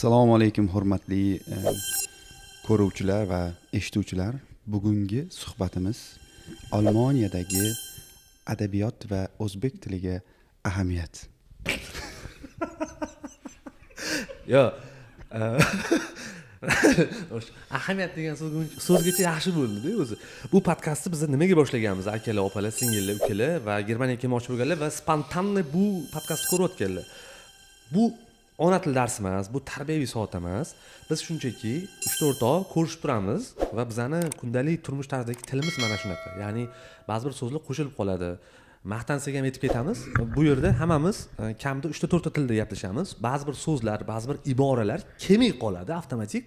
Assalomu alaykum hurmatli ko'ruvchilar va eshituvchilar. Bugungi suhbatimiz Almaniyadagi adabiyot va o'zbek tiliga ahamiyat. Yo. Ahamiyat degan so'zgacha yaxshi bo'ldi-da o'zi. Bu podkastni biz nimaga boshlaganmiz? Akalar, opalar, singillar, ukalar va Germaniyaga kelmoqchi bo'lganlar va spontanni bu podkastni ko'rayotganlar. Bu ona til darsi emas, bu tarbiyaviy soat emas. Biz shunchaki 3-4 o'rtoq ko'rishib turamiz va bizani kundalik turmush tarzidagi tilimiz mana shunaqa. Ya'ni ba'zi bir so'zlar qo'shilib qoladi. Maqtansak ham aytib ketamiz. Bu yerda hammamiz kamida 3-4 ta tilda gaplashamiz. Ba'zi bir so'zlar, ba'zi bir iboralar kelmay qoladi avtomatik.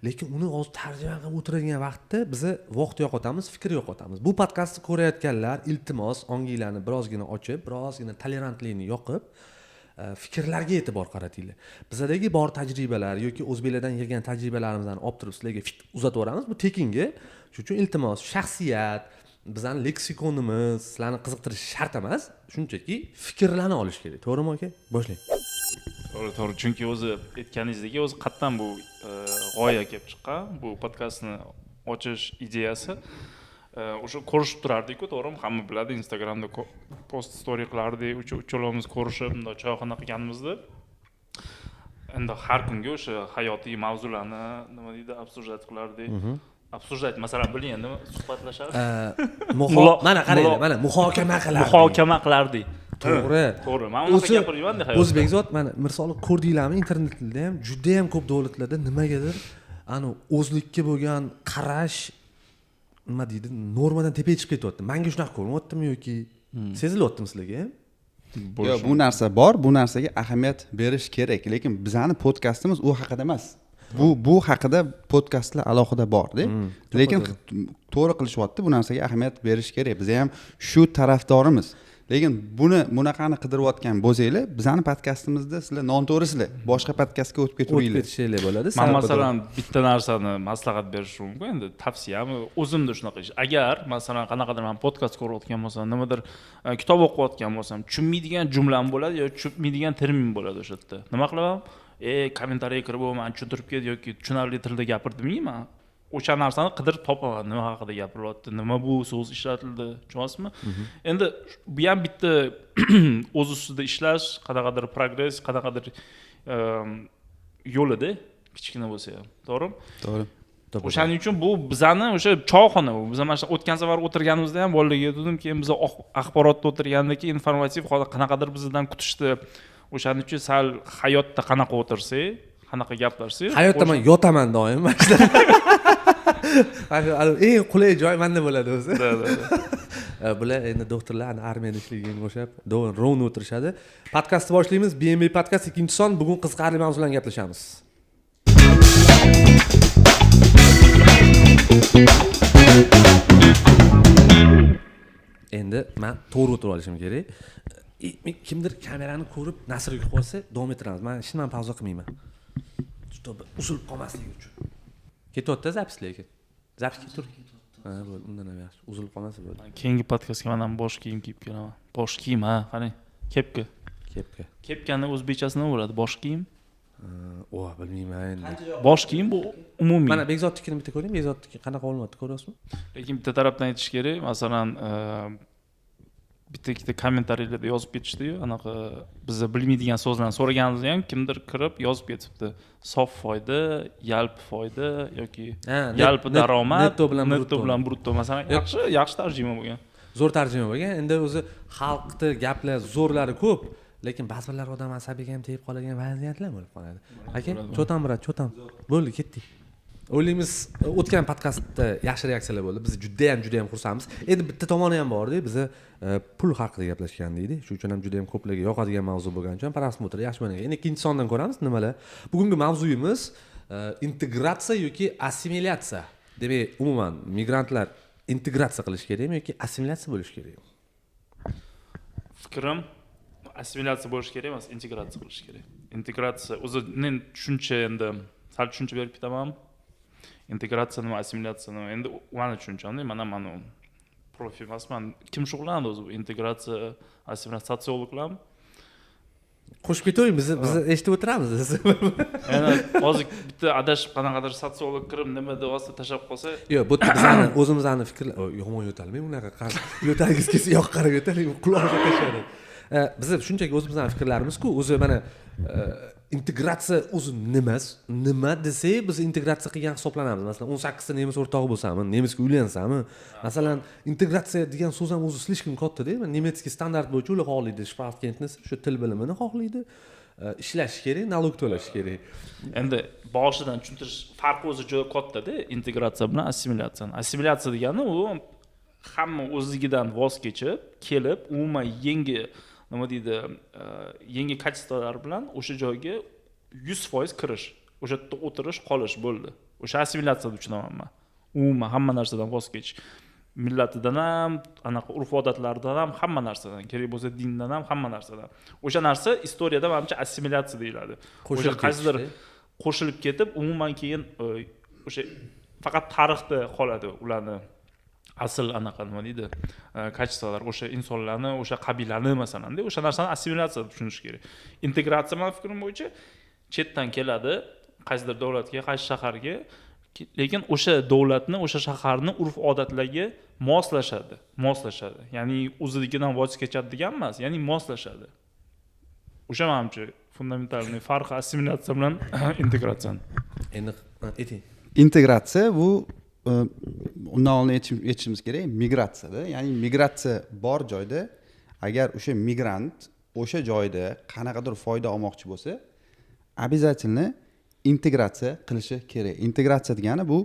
Lekin uni hozir tarjima qilib o'tiradigan vaqtda biza vaqt yo'qotamiz, fikr yo'qotamiz. Bu podkastni ko'rayotganlar iltimos onginglarni birozgina ochib, birozgina tolerantlikni yoqib fikrlarga e'tibor qaratinglar. Bizadagi bor tajribalar yoki o'zbeklardan yig'gan tajribalarimizdan olib turib sizlarga uzatib o'ramiz. Bu tekinga. Shuning uchun iltimos, shaxsiyat, bizning leksikonimiz sizlarni qiziqtirishi shart emas. Shunchaki fikrlarni olish kerak. To'g'rimi aka? Boshlang. To'g'ri. Chunki o'zi aytganingizdek, o'zi qatdan bu g'oya kelib chiqqan. Bu podkastni ochish ideyasi o'sha ko'rishib turardik-ku, to'g'rimi? Hamma biladi, Instagramda post story qilardik, uchalamiz ko'rishib, bunday choyxona qilganimizda. Endi har kungi o'sha hayotiy mavzularni nima deydi, obsujat qilardik. Obsujat, masalan, biling endi suhbatlashar. Mana qaranglar, mana muhokama qilardik. Muhokama qilardik. To'g'ri. Men uni gapiryapman-da hayotda. O'zbekzod mana misol ko'rdinglarmi, internetda ham juda ham ko'p davlatlarda nimagadir ani o'zlikka bo'lgan qarash nima deydi, normadan tepaga chiqib ketyapti. Menga shunaqa ko'rinyaptimi yoki sezilyaptimi sizlarga ham? Yo'q, bu narsa bor, bu narsaga ahamiyat berish kerak, lekin bizning podkastimiz u haqida emas. Bu haqida podkastlar alohida bor-da. Lekin to'g'ri qilishyapti, bu narsaga ahamiyat berish kerak. Biz ham shu tarafdorimiz. Lekin bunaqani qidirayotgan bo'lsanglar, bizning podkastimizda sizlar noto'g'risizlar. Boshqa podkastga o'tib ketaveringlar. Ketishinglar bo'ladi. Men masalan bitta narsani maslahat berish mumkin, endi tavsiyami o'zimda shunaqa ish. Agar masalan qanaqadir men podkast ko'rayotgan bo'lsam, nimadir kitob o'qiyotgan bo'lsam, tushunmaydigan jumlam bo'ladi yoki tushunmaydigan termin bo'ladi o'sha yerda. Nima qilaman? Kommentariyaga kirib man tushuntirib ket yoki tushunarli tilda gapir demayman. O'sha narsani qidirib topaman, nima haqida gapiryapti, nima bu so'z ishlatildi, tushunasizmi? Endi bu ham bitta o'z ustida ishlash, qanaqadir progress, qanaqadir yo'lida, kichkina bo'lsa ham, to'g'rimi? To'g'ri. O'shaning uchun bu bizani o'sha choyxona bu. Biz mana shu o'tgan safar o'tirganimizda ham bolalarga aytdim, keyin biz axborotda o'tirganda keyin informativ qanaqadir bizdan kutishdi. O'shaning uchun sal hayotda qanaqa o'tirsak, qanaqa gaplashsak, hayotda men yotaman doim. Eng qulay joy menda bo'ladi o'zi. Bular endi doktorlar armiyada ishlagan o'xshab, doim rovni o'tirishadi. Podkastni boshlaymiz. BMB podkast ikkinchi son. Bugun qiziqarli mavzularni gaplashamiz. Endi men to'g'ri o'tirib olishim kerak. Kimdir kamerani ko'rib nasrga qo'yib qolsa, davom ettiramiz. Men hech nima pauza qilmayman. Uzilib qolmasligi uchun. Ketyapti zapis lekin. Zapisga tur. Bo'ldi, undan ham yaxshi. Uzilib qolmasa bo'ldi. Keyingi podkastga men ham bosh kiyim kiyib kelaman. Bosh kiyim, qarang. Kepka. Kepkani o'zbekchasi nima bo'ladi? Bosh kiyim? Bilmayman endi. Bosh kiyim bu umumiy. Mana Bekzodnikini bitta ko'ring. Bekzodniki qanaqa olmayapti, ko'ryapsizmi? Lekin bitta tarafdan aytish kerak, masalan, bitta kommentariyalarda yozib ketishdi-yu, anaqa bizni bilmaydigan so'zlarni so'raganimizda ham kimdir kirib yozib ketibdi. Sof foyda, yalp foyda yoki yalp daromad, netto bilan brutto. Masalan, yaxshi tarjima bo'lgan. Zo'r tarjima bo'lgan. Endi o'zi xalqning gaplar zo'rlari ko'p, lekin ba'zi birlar odam asabiga ham tegib qoladigan vaziyatlar bo'lib qoladi. Aka, cho'tam brat, cho'tam. Bo'ldi, ketdik. O'ylaymiz, o'tgan podkastda yaxshi reaksiyalar bo'ldi. Biz juda ham xursandmiz. Endi bitta tomoni ham bor-da, biz pul haqida gaplashgan deydi. Shuning uchun ham juda ham ko'plarga yoqadigan mavzu bo'lgani uchun prosmotr yaxshi bo'lgan. Endi ikkinchi sondan ko'ramiz nimalar. Bugungi mavzuyimiz integratsiya yoki assimilyatsiya. Demak, umuman migrantlar integratsiya qilish kerakmi yoki assimilyatsiya bo'lish kerakmi? Fikrim assimilyatsiya bo'lish kerak emas, integratsiya qilish kerak. Integratsiya o'zi tushuncha endi sal tushuncha berib ketaman. Integratsiya nima, assimilyatsiya nima? Endi mani tushuncham-da, mana profil emasman. Kim shug'ullanadi o'zi bu integratsiya, assimilyatsiya, sotsiologlarmi? qo'shib ketavering, biz eshitib o'tiramiz. Yana hozir bitta adashib qanaqadir sotsiolog kirib nima deyapsa tashlab qolsa, Yo'q, bu bizani o'zimizni fikrlar, yomon yo'talmang unaqa yo'talgingiz kelsa yoq qarab yo'taling, quloqqa tashlaydi. Biz shunchaki o'zimizning fikrlarimiz-ku, o'zi mana integratsiya o'zi nima desak biz integratsiya qilgan hisoblanamiz. Masalan, 18 ta nemis o'rtog'i bo'lsami, nemisga uylansami, masalan, integratsiya degan so'z ham o'zi slishkim katta-da. Nemetskiy standart bo'yicha ular xohlaydi, Sprachkenntnis, shu til bilimini xohlaydi, ishlash kerak, nalog to'lash kerak. Endi boshidan tushuntirish farqi o'zi juda katta-da, integratsiya bilan assimilyatsiya. Assimilyatsiya degani u hamma o'zligidan voz kechib, kelib, umuman yangi nima deydi, yangi kачестволар bilan o'sha joyga 100% kirish, o'sha yerda o'tirish, qolish bo'ldi. O'sha assimilyatsiya deb tushunaman men. Umuman hamma narsadan voz kechish. Millatidan ham, anaqa urf-odatlaridan ham, hamma narsadan, kerak bo'lsa dindan ham, hamma narsadan. O'sha narsa istoriyada menimcha assimilyatsiya deyiladi. O'sha qaysidir qo'shilib ketib, umuman keyin o'sha faqat tarixda qoladi ularni asl anaqa nima deydi, kачестволар, o'sha insonlarni, o'sha qabilani masalanda, o'sha narsani assimilyatsiya deb tushunish kerak. Integratsiya men fikrim bo'yicha chetdan keladi, qaysidir davlatga, qaysi shaharga, lekin o'sha davlatni, o'sha shaharni urf-odatlariga moslashadi. Ya'ni o'zligidan voz kechadi degan emas, ya'ni moslashadi. O'sha menimcha fundamental farqi assimilyatsiya bilan integratsiyani. Endi ayting. Integratsiya bu undan oldin aytishimiz kerak, migratsiyada. Ya'ni migratsiya bor joyda agar o'sha migrant o'sha joyda qanaqadir foyda olmoqchi bo'lsa, обязательно integratsiya qilishi kerak. Integratsiya degani bu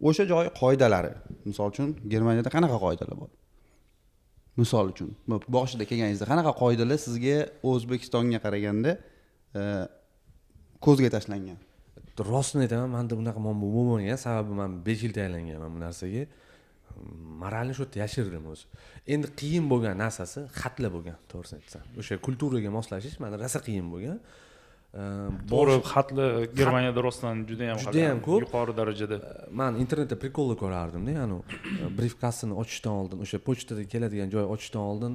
o'sha joy qoidalari. Misol uchun Germaniyada qanaqa qoidalar bor? Misol uchun boshida kelganingizda qanaqa qoidalar sizga O'zbekistonga qaraganda ko'zga tashlangan? Rostini aytaman, menda bunaqa bo'lmagan, sababi men 5 yil tayyorlanganman bu narsaga. Moralni shu yerda yashirdim o'zi. Endi qiyin bo'lgan narsasi xatlar bo'lgan, to'g'risini aytsam. O'sha kulturaga moslashish menda rosa qiyin bo'lgan. To'g'ri, xatlar Germaniyada rostdan juda ham ko'p, yuqori darajada. Men internetda prikolni ko'rardim-da, ya'ni briefkasini ochishdan oldin, o'sha pochtaga keladigan joy ochishdan oldin,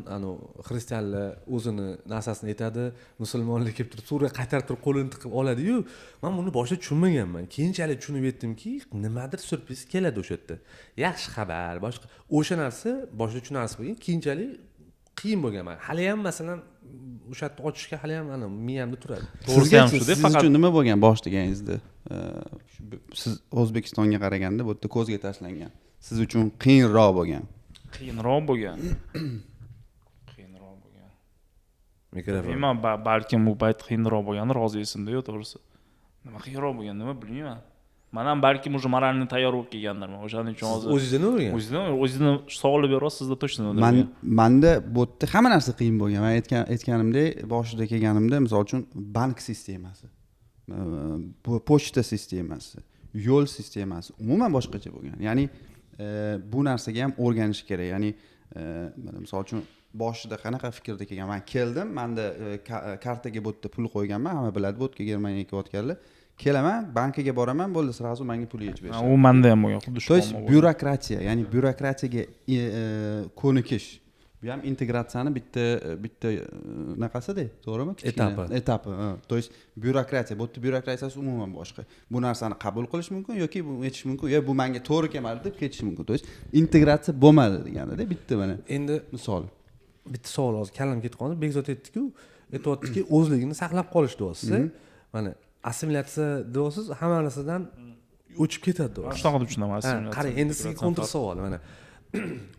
xristianlar o'zini narsasini aytadi, musulmonlar kelib turib Suriya qaytarib turib qo'lini tiqib oladi-yu, men buni boshida tushunmaganman. Keyinchalik tushunib yetdimki, nimadir surpriz keladi o'sha yerda. Yaxshi xabar, boshqa o'sha narsa boshida tushunarsiz bo'lgan, keyinchalik qiyin bo'lgan. Hali ham masalan o'sha yerni ochishga hali ham miyamda turadi. To'g'risi ham shuda, faqat siz uchun nima bo'lgan boshida kelganingizda? Siz O'zbekistonga qaraganda bu yerda ko'zga tashlangan. Siz uchun qiyinroq bo'lgan. Mikrofon. Men balkim bu payt qiyinroq bo'lgani rozi esimda-yu, to'g'risi. Nima qiyinroq bo'lgan, nima bilmayman. Men ham balkim o'sha moralni tayyor bo'lib kelgandirman. O'shaning uchun hozir o'zingizdan o'rgan. O'zingizdan savol berasiz, sizda точно o'rgan. Menda bu yerda hamma narsa qiyin bo'lgan. Men aytganimdek, boshida kelganimda, misol uchun bank sistemasi, pochta sistemasi, yo'l sistemasi umuman boshqacha bo'lgan. Ya'ni bu narsaga ham o'rganish kerak. Ya'ni misol uchun boshida qanaqa fikrda kelgan. Men keldim, menda kartaga bu yerda pul qo'yganman, hamma biladi, bu yerga Germaniyaga ketayotganlar. Kelaman, bankiga boraman, bo'ldi, sразу menga pul yechib berishadi. U menda ham bo'lgan, xuddi shu. То есть byurokratiya, ya'ni byurokratiyaga ko'nikish. Bu ham integratsiyani bitta naqasida, to'g'rimi? Etapi. То есть byurokratiya, bu yerda byurokratiyasi umuman boshqa. Bu narsani qabul qilish mumkin yoki bu aytish mumkin, yo bu menga to'g'ri kelmadi deb ketish mumkin. То есть integratsiya bo'lmadi deganida, bitta mana. Endi misol. Bitta savol hozir kallam ketib qoldi. Bekzod aytdi-ku, o'zligini saqlab qolish deyapsiz. Mana assimilyatsiya deyapsiz, hamma narsadan o'chib ketadi deyapsiz. Shunaqa deb tushunaman assimilyatsiya. Qarang, endi sizga kontr savol. Mana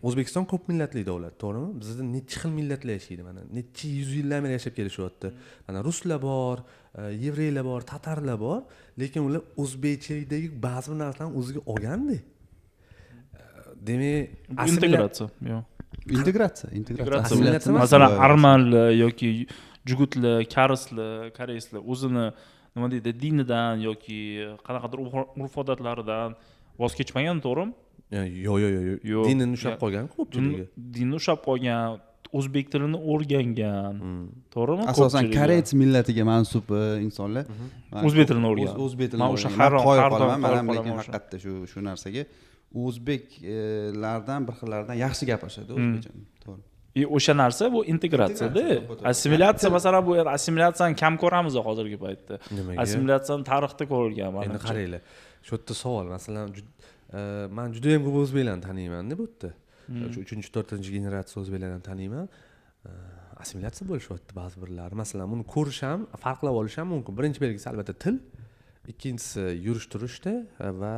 O'zbekiston ko'p millatli davlat, to'g'rimi? Bizda necha xil millatlar yashaydi, mana necha yuz yildan beri yashab kelishyapti. Mana ruslar bor, yevreylar bor, tatarlar bor, lekin ular o'zbekchadagi ba'zi narsalarni o'ziga olgandi. Demak, integratsiya, yo'q. Integratsiya. Masalan, armanlar yoki jugutlar, karuslar, koreyslar o'zini nima deydi, dinidan yoki qanaqadir urf-odatlaridan voz kechmagan, to'g'rimi? Yo'q. Dinini ushlab qolgan ko'pchiligi. Dinni ushlab qolgan, o'zbek tilini o'rgangan. To'g'rimi? Asosan koreys millatiga mansub insonlar o'zbek tilini o'rgangan. O'zbek tilini o'sha qolaman, men lekin haqiqatda shu narsaga o'zbeklardan bir xillardan yaxshi gapirishadi o'zbekcha. To'g'ri. o'sha narsa bu integratsiyada. Integratsiya, Assimilyatsiya masalan bu assimilyatsiyani kam ko'ramiz hozirgi paytda. Nimaga? Assimilyatsiya tarixda ko'rilgan mana. Endi qaranglar, shu yerda savol, masalan, men juda ham ko'p o'zbeklarni taniyman-da bu yerda. Shu 3-4 generatsiya o'zbeklarni taniyman. Assimilyatsiya bo'lishyapti ba'zi birlari. Masalan, buni ko'rish ham, farqlab olish ham mumkin. Birinchi belgisi albatta til, ikkinchisi yurish turishda va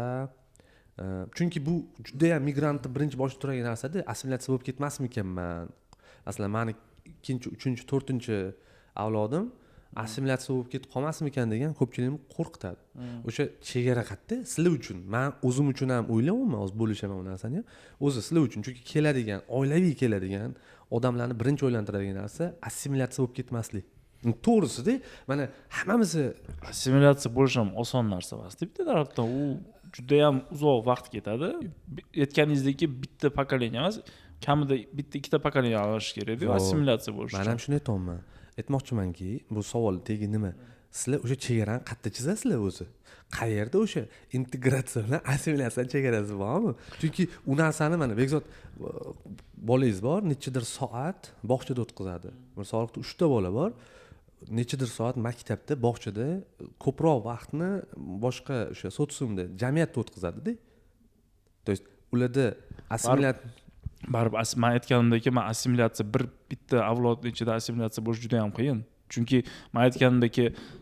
chunki bu juda ham migrantni birinchi boshida turgan narsada assimilyatsiya bo'lib ketmasmikanman. Masalan, meni 2-chi, 3-chi, 4-chi avlodim assimilyatsiya bo'lib ketib qolmasmikan degan ko'pchilikni qo'rqitadi. O'sha chegara qayerda? Sizlar uchun. Men o'zim uchun ham o'ylayapman, hozir bo'lishaman bu narsani ham. O'zi sizlar uchun, chunki keladigan, oilaviy keladigan odamlarni birinchi o'ylantiradigan narsa assimilyatsiya bo'lib ketmaslik. To'g'risida, mana hammamiz Assimilyatsiya bo'lish ham oson narsa emas. Bitta tarafdan u juda ham uzoq vaqt ketadi. Aytganingizdek, bitta pokoleniya emas, kamida bitta ikkita pokoleniya olish kerak-ku assimilyatsiya bo'lish uchun. Men ham shuni aytmoqman. Aytmoqchimanki, bu savol tegi nima? Sizlar o'sha chegarani qayerda chizasizlar o'zi? Qayerda o'sha integratsiya bilan assimilyatsiya chegarasi bormi? Chunki u narsani mana Bekzod bolangiz bor, nechadir soat bog'chada o'tkazadi. Misol uchun 3 ta bola bor. Nechadir soat maktabda, bog'chada ko'proq vaqtni boshqa o'sha sotsiumda, jamiyatda o'tkazadi-da. То есть ularda assimilyatsiya baribir men aytganimdek, men assimilyatsiya bitta avlod ichida assimilyatsiya bo'lish juda ham qiyin. Chunki men aytganimdek,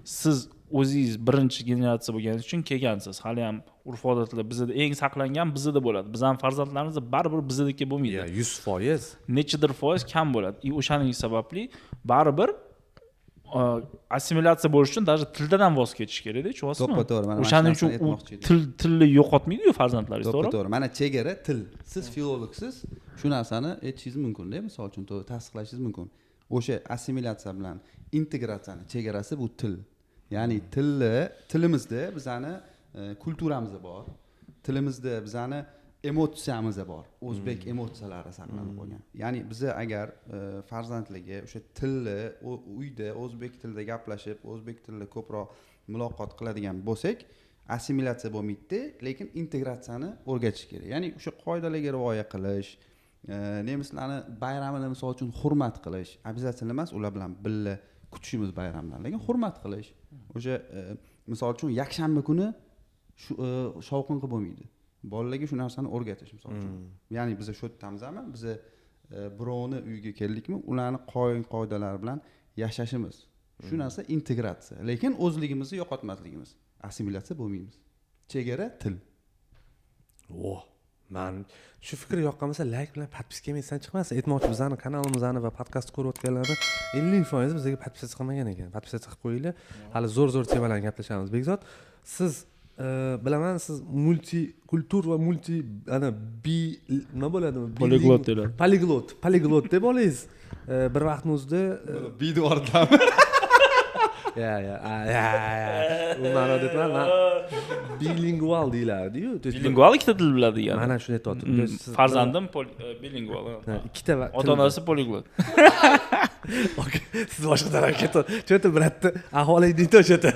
siz o'zingiz birinchi generatsiya bo'lganingiz uchun kelgansiz. Hali ham urf-odatlar bizda eng saqlangan bizda bo'ladi. Bizning farzandlarimiz baribir bizdagi bo'lmaydi. 100%. Nechidir foiz kam bo'ladi. O'shaning sababli baribir assimilyatsiya bo'lish uchun даже tildan ham voz kechish kerak-da, tushunyapsizmi? To'g'ri, mana o'shaning uchun tilni yo'qotmaydi-yu farzandlaringiz, to'g'rimi? To'g'ri. Mana chegara til. Siz filologsiz, shu narsani aytishingiz mumkin-da, misol uchun tasdiqlashingiz mumkin. O'sha assimilyatsiya bilan integratsiyani chegarasi bu til. Ya'ni tilimizda bizani kulturamiz bor. Tilimizda bizani emotsiyamiz bor. O'zbek emotsiyalari saqlanib qolgan. Ya'ni biz agar farzandlarga o'sha tilni uyda o'zbek tilida gaplashib, o'zbek tilida ko'proq muloqot qiladigan bo'lsak, assimilyatsiya bo'lmaydi, lekin integratsiyani o'rgatish kerak. Ya'ni o'sha qoidalarga rioya qilish, nemislarni bayramini misol uchun hurmat qilish, обязательно emas, ular bilan birga kutishimiz bayramdan, lekin hurmat qilish. O'sha misol uchun yakshanba kuni shovqin qilib bo'lmaydi. Bolalarga shu narsani o'rgatish misol uchun. Ya'ni biz shu yerdamizmi? Biz birovni uyiga keldikmi, ularni qoidalari bilan yashashimiz. Shu narsa integratsiya. Lekin o'zligimizni yo'qotmasligimiz. Assimilyatsiya bo'lmaymiz. Chegara til. Men shu fikr yoqqan bo'lsa, like bilan podpiska qilmasdan chiqmasin. Aytmoqchi, bizning kanalimizni va podkast ko'rayotganlarni 50% bizga podpiska qilmagan ekan. Podpiska qilib qo'yinglar. Hali zo'r temalarni gaplashamiz. Bekzod, siz bilaman, siz multikultur va nima bo'ladimi? Poliglot deyiladi. Poliglot deb olingiz. Bir vaqtning o'zida Bidordami? Ya. U ma'noda aytman, bilingual deyiladi-yu. Bilingual ikkita til biladi degan. Mana shuni aytayotdim. Farzandim bilingual. Ikkita va ota-onasi poliglot. Okey, siz boshqa tarafga ketyapsiz. Cho'ta bratni ahvolingizni aytib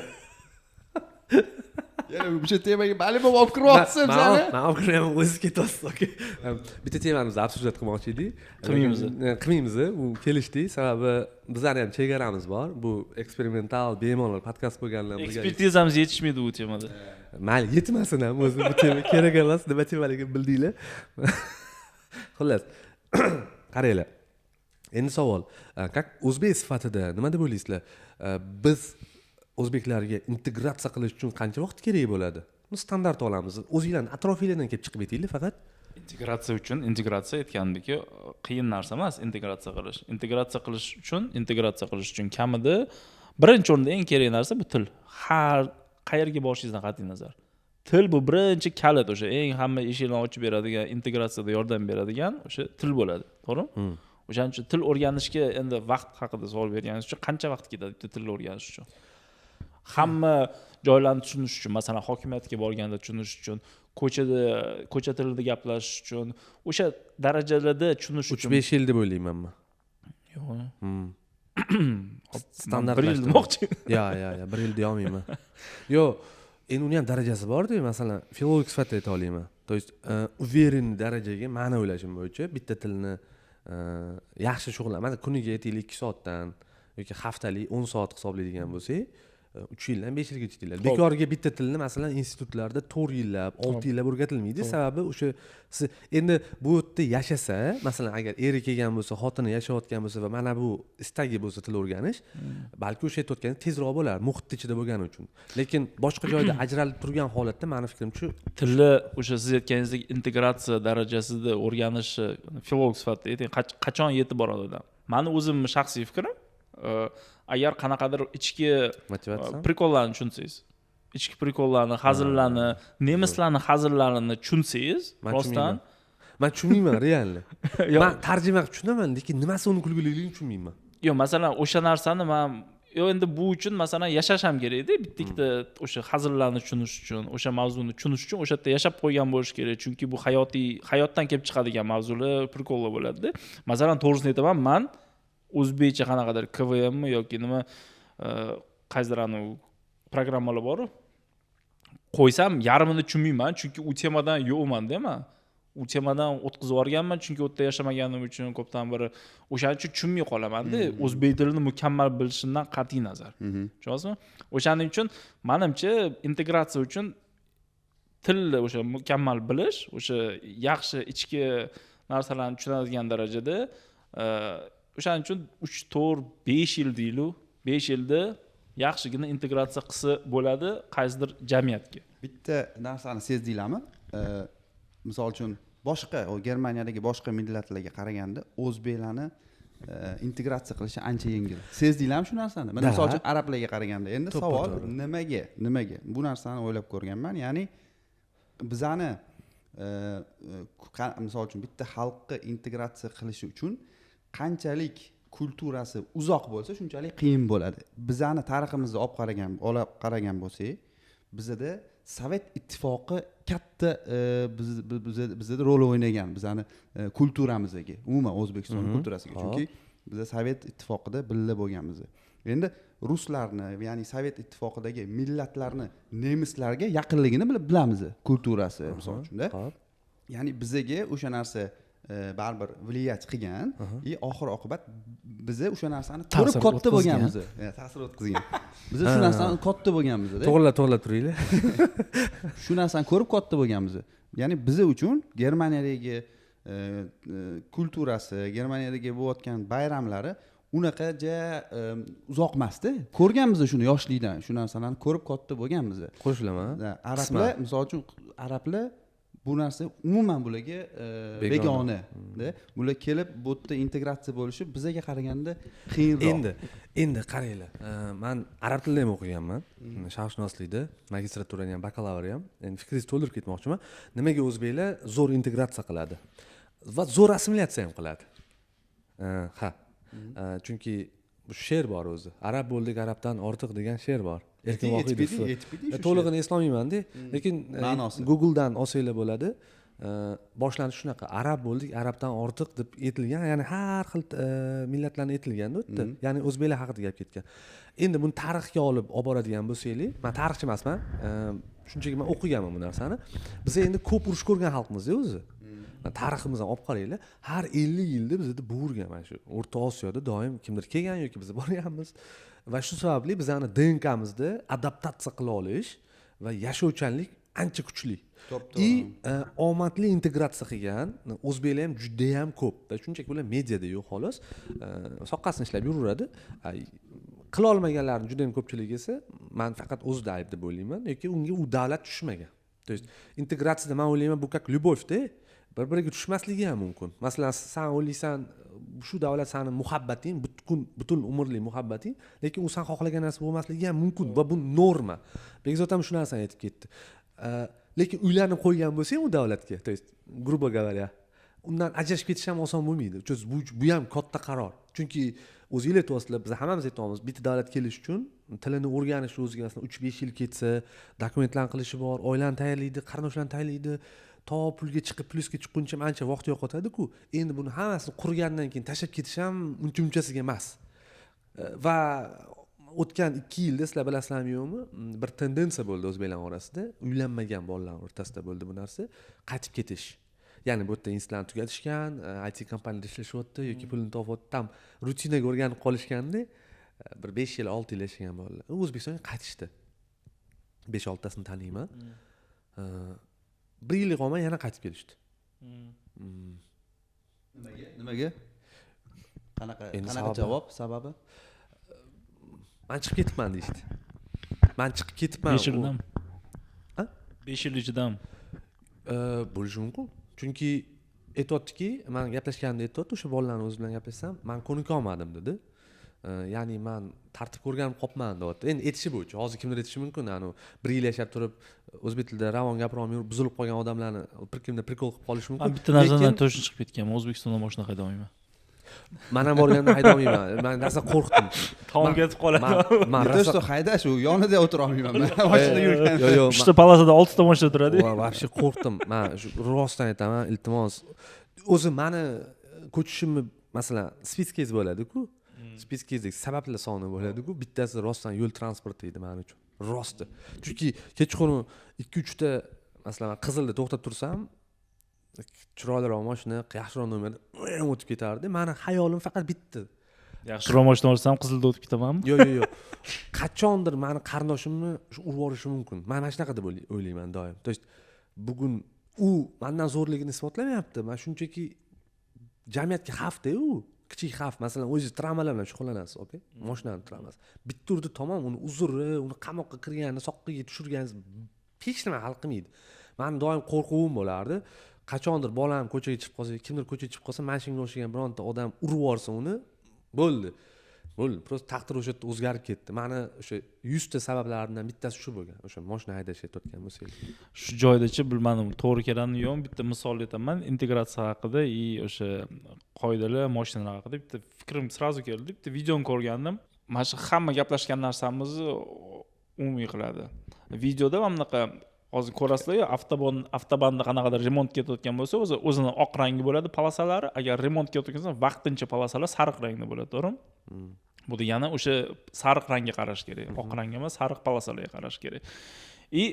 Yana o'sha temaga ma'lum olib kiryapsiz bizani. Men olib kiryapman, o'zingiz ketyapsiz, okey. Bitta temamizni obsujat qilmoqchi edik. Qilmaymiz. U kelishdik, sababi bizlarning ham chegaramiz bor. Bu eksperimental, bemalol podkast bo'lganlar birga. Ekspertizamiz yetishmaydi bu temada. Mayli, yetmasin ham o'zi bu tema kerak emas, nima temaligini bildinglar. Xullas, qaranglar. Endi savol, o'zbek sifatida nima deb o'ylaysizlar? Biz o'zbeklarga integratsiya qilish uchun qancha vaqt kerak bo'ladi? Standart olamiz. O'zinglarning atrofingizdan kelib chiqib aytinglar faqat. Integratsiya aytgandek, qiyin narsa emas integratsiya qilish. Integratsiya qilish uchun kamida birinchi o'rinda eng kerak narsa bu til. Har qayerga borishingizdan qat'iy nazar. Til bu birinchi kalit, o'sha eng hamma eshikni ochib beradigan, integratsiyada yordam beradigan o'sha til bo'ladi, to'g'rimi? O'shaning uchun til o'rganishga endi vaqt haqida savol berganingiz uchun qancha vaqt ketadi bitta tilni o'rganish uchun? Hamma joylarni tushunish uchun, masalan, hokimiyatga borganda tushunish uchun, ko'cha tilida gaplashish uchun, o'sha darajalarda tushunish uchun 3-5 yil deb o'ylayman men. Yo'q. Standart 1 yil demoqchi. Ya, 1 yil deyolmayman. Yo'q, endi uni ham darajasi bor-ku, masalan, filolog sifatida ayta olaman. То есть, уверенный darajaga ma'ni o'ylashim bo'yicha bitta tilni yaxshi shug'ullanadi. Kuniga aytaylik 2 soatdan yoki haftalik 10 soat hisoblaydigan bo'lsak, 3 yildan 5 yilgacha deyiladi. Bekorga bitta tilni masalan institutlarda 4 yillab, 6 yillab o'rgatilmaydi. Sababi o'sha siz endi bu yerda yashasa, masalan agar eri kelgan bo'lsa, xotini yashayotgan bo'lsa va mana bu istagi bo'lsa til o'rganish, balki o'sha aytayotganda tezroq bo'lar, muhit ichida bo'lgani uchun. Lekin boshqa joyda ajralib turgan holatda meni fikrimcha tilni o'sha siz aytganingizdek integratsiya darajasida o'rganishi filolog sifatida ayting, qachon yetib boradi odam? Mani o'zimni shaxsiy fikrim, agar qanaqadir ichki prikollarni tushunsangiz, ichki prikollarni, hazillarni, nemislarning hazillarini tushunsangiz, rostdan men tushunmayman realni. Men tarjima qilib tushunaman, lekin nimasi uni kulguliligini tushunmayman. Yo'q, masalan, o'sha narsani men endi bu uchun masalan yashash ham kerak-da, bitta o'sha hazillarni tushunish uchun, o'sha mavzuni tushunish uchun o'sha yerda yashab qo'ygan bo'lish kerak, chunki bu hayotdan kelib chiqadigan mavzular, prikollar bo'ladi-da. Masalan, to'g'risini aytaman, men o'zbekcha qanaqadir KVM yoki nima qaysidir programmalar bor, qo'ysam yarmini tushunmayman, chunki u temadan yo'qman-da men. U temadan o'tkazib yuborganman, chunki u yerda yashamaganim uchun ko'pdan biri o'shaning uchun tushunmay qolaman-da, o'zbek tilini mukammal bilishimdan qat'iy nazar. Tushunasizmi? O'shaning uchun menimcha integratsiya uchun tilni o'sha mukammal bilish, o'sha yaxshi ichki narsalarni tushunadigan darajada o'shaning uchun 3, 4, 5 yil deylik, 5 yilda yaxshigina integratsiya qilsa bo'ladi qaysidir jamiyatga. Bitta narsani sezdinglarmi? Misol uchun boshqa Germaniyadagi boshqa millatlarga qaraganda o'zbeklarni integratsiya qilishi ancha yengil. Sezdinglarmi shu narsani? Mana misol uchun arablarga qaraganda. Endi savol nimaga? Bu narsani o'ylab ko'rganman. Ya'ni bizani misol uchun bitta xalqqa integratsiya qilish uchun qanchalik kulturasi uzoq bo'lsa, shunchalik qiyin bo'ladi. Bizani tariximizni olib qaragan bo'lsak, bizda Sovet ittifoqi katta bizda rol o'ynagan, bizani kulturamizga, umuman O'zbekiston kulturasiga, chunki biz Sovet ittifoqida birga bo'lganmiz. Endi ruslarni, ya'ni Sovet ittifoqidagi millatlarni nemislarga yaqinligini bilamiz, kulturasi misol uchun-da. Ya'ni bizga o'sha narsa baribir влиять qilgan, oxir oqibat biz o'sha narsani ko'rib katta bo'lganmiz. Ta'sir o'tkazgan. Biz shu narsani katta bo'lganmiz-da. To'g'rilab turinglar. Shu narsani ko'rib katta bo'lganmiz. Ya'ni biz uchun Germaniyadagi kulturasi, Germaniyadagi bo'layotgan bayramlari unaqa uzoq emasda. Ko'rganmiz shuni yoshlikdan, shu narsalarni ko'rib katta bo'lganmiz. Qo'shilaman. Arablar, misol uchun arablar bu narsa umuman bularga begona. Bular kelib bu yerda integratsiya bo'lishi bizga qaraganda qiyinroq. Endi qaranglar. Men arab tilida ham o'qiganman. Sharqshunoslikda, magistraturani ham, bakalavr ham. Endi fikringizni to'ldirib ketmoqchiman. Nimaga o'zbeklar zo'r integratsiya qiladi va zo'r assimilyatsiya ham qiladi? Chunki bu she'r bor o'zi. Arab bo'ldik, arabdan ortiq degan she'r bor. Erkin Vohidov. To'lig'ini eslolmayman-da, lekin Google'dan olsanglar bo'ladi. Boshlanishi shunaqa: arab bo'ldik, arabdan ortiq deb aytilgan, ya'ni har xil millatlarni aytilgan-da u yerda. Ya'ni o'zbeklar haqida gap ketgan. Endi buni tarixga olib boradigan bo'lsanglar, men tarixchi emasman, shunchaki men o'qiganman bu narsani. Biz endi ko'p urush ko'rgan xalqmiz-da o'zi. Tariximizni olib qaranglar, har 50 yilda bizda bo'lgan mana shu O'rta Osiyoda doim kimdir kelgan yoki biz borganmiz va shu sababli bizning DNKmizda adaptatsiya qila olish va yashovchanlik ancha kuchli. Omadli integratsiya qilgan o'zbeklar ham juda ham ko'p. Shunchaki ular mediada yo'q xolos. Soqqasini ishlab yuraveradi. Qila olmaganlarning juda ham ko'pchiligi esa men faqat o'zida ayb deb o'ylayman yoki unga u davlat tushmagan. То есть integratsiyada men o'ylayman bu как любовь-da. Bir-biriga tushmasligi ham mumkin. Masalan, sen o'ylaysan, shu davlat seni muhabbating, butun umrlik muhabbating, lekin u sen xohlagan narsa bo'lmasligi ham mumkin va bu norma. Bekzod ham shu narsani aytib ketdi. Lekin uylanib qo'ygan bo'lsang u davlatga, то есть, грубо говоря, undan ajrashib ketish ham oson bo'lmaydi. Bu ham katta qaror. Chunki o'zingizlar aytyapsizlar, biz hammamiz aytamiz, bitta davlatga kelish uchun tilini o'rganish o'ziga masalan 3-5 yil ketsa, dokumentlarni qilishi bor, oilani tayyorlaydi, qarindoshlarni tayyorlaydi. To pulga chiqib, plyusga chiqquncha ancha vaqt yo'qotadi-ku. Endi buni hammasini qurgandan keyin tashlab ketish ham uncha-munchasiga emas. Va o'tgan 2 yilda sizlar bilasizlarmi yo'qmi, bir tendensiya bo'ldi o'zbeklar orasida, uylanmagan bolalar o'rtasida bo'ldi bu narsa, qaytib ketish. ya'ni bu yerda institutlarni tugatishgan, IT kompaniyada ishlashyapti yoki pulini topyapti, tam rutinaga o'rganib qolishganda bir 5 yil 6 yil yashagan bolalar O'zbekistonga qaytishdi. 5-6tasini taniyman. 1 yil qolmay yana qaytib kelishdi. Nimaga? Qanaqa javob sababi? Men chiqib ketibman deydi. Men chiqib ketibman. 5 yildan. Ha? 5 yil ichidan. Bo'lishi mumkin. Chunki aytayotdiki, men gaplashganimda aytayotdi, o'sha bolalarning o'zi bilan gaplashsam, men ko'nika olmadim dedi. Ya'ni men tartibga o'rganib qolibman deyapti. Endi aytishi bo'yicha, hozir kimdir aytishi mumkin, anu 1 yil yashab turib, o'zbek tilida ravon gapira olmay yurib, buzilib qolgan odamlarni bir kimda prikol qilib qolishi mumkin. Men bitta narsadan to'shib chiqib ketganman. O'zbekistonda mashina hayda olmayman. Men ham borganda hayda olmayman. Men narsa qo'rqdim. Taom ketib qoladi. Men To'shto haydash u yonida o'tira olmayman. Mashina yurgan. Yo'q, Uchta palasada 6 ta mashina turadi. Вообще qo'rqdim. Men rostdan aytaman, iltimos. O'zi meni ko'chishimni, masalan, spitskiz bo'ladi-ku. Spitskizdagi sabablar soni bo'ladi-ku. Bittasi rostdan yo'l transporti edi men uchun. Rosti. Chunki kechqurun 2-3 ta, masalan, Qizilda to'xtab tursam, chiroyliroq mashina, yaxshiroq nomer o'tib ketardi. Meni hayolim faqat bitta. Yaxshiroq mashina olsam Qizilda o'tib ketamanmi? Yo'q. Qachondir meni qarindoshimni urib yuborishi mumkin. Men mana shunaqa deb o'ylayman doim. То есть bugun u mendan zo'rligini isbotlamayapti. Men shunchaki jamiyatga xavf-da u. Kichik xavf, masalan, o'zingiz travmalar bilan shug'ullanasiz, okay? Mashinani travmasi. Bitta urdi tamom, uni uzri, uni qamoqqa kirgani, soqqiga tushirganingiz hech nima hal qilmaydi. Men doim qo'rquvim bo'lardi. Qachondir bolam ko'chaga chiqib qolsa, kimdir ko'chaga chiqib qolsa, mashinaga o'xshagan bironta odam urib yuborsa uni, bo'ldi. Prosta taqdir o'sha yerda o'zgarib ketdi. Meni o'sha 100 ta sabablardan bittasi shu bo'lgan. O'sha mashina haydash aytayotgan bo'lsangiz. Shu joydachi bilmadim, to'g'ri keladimi yo'qmi, bitta misol aytaman. Integratsiya haqida и o'sha qoidalar mashinalar haqida bitta fikrim sразу keldi. Bitta videoni ko'rgandim. Mana shu hamma gaplashgan narsamizni umumiy qiladi. Videoda mana bunaqa hozir ko'rasizlar-ku, avtobanda qanaqadir remont ketayotgan bo'lsa, o'zini oq rangi bo'ladi polosalari. Agar remont ketayotgan bo'lsa, vaqtincha polosalar sariq rangda bo'ladi, to'g'rimi? Bu degani o'sha sariq rangga qarash kerak. Oq rangga emas, sariq polosalarga qarash kerak. И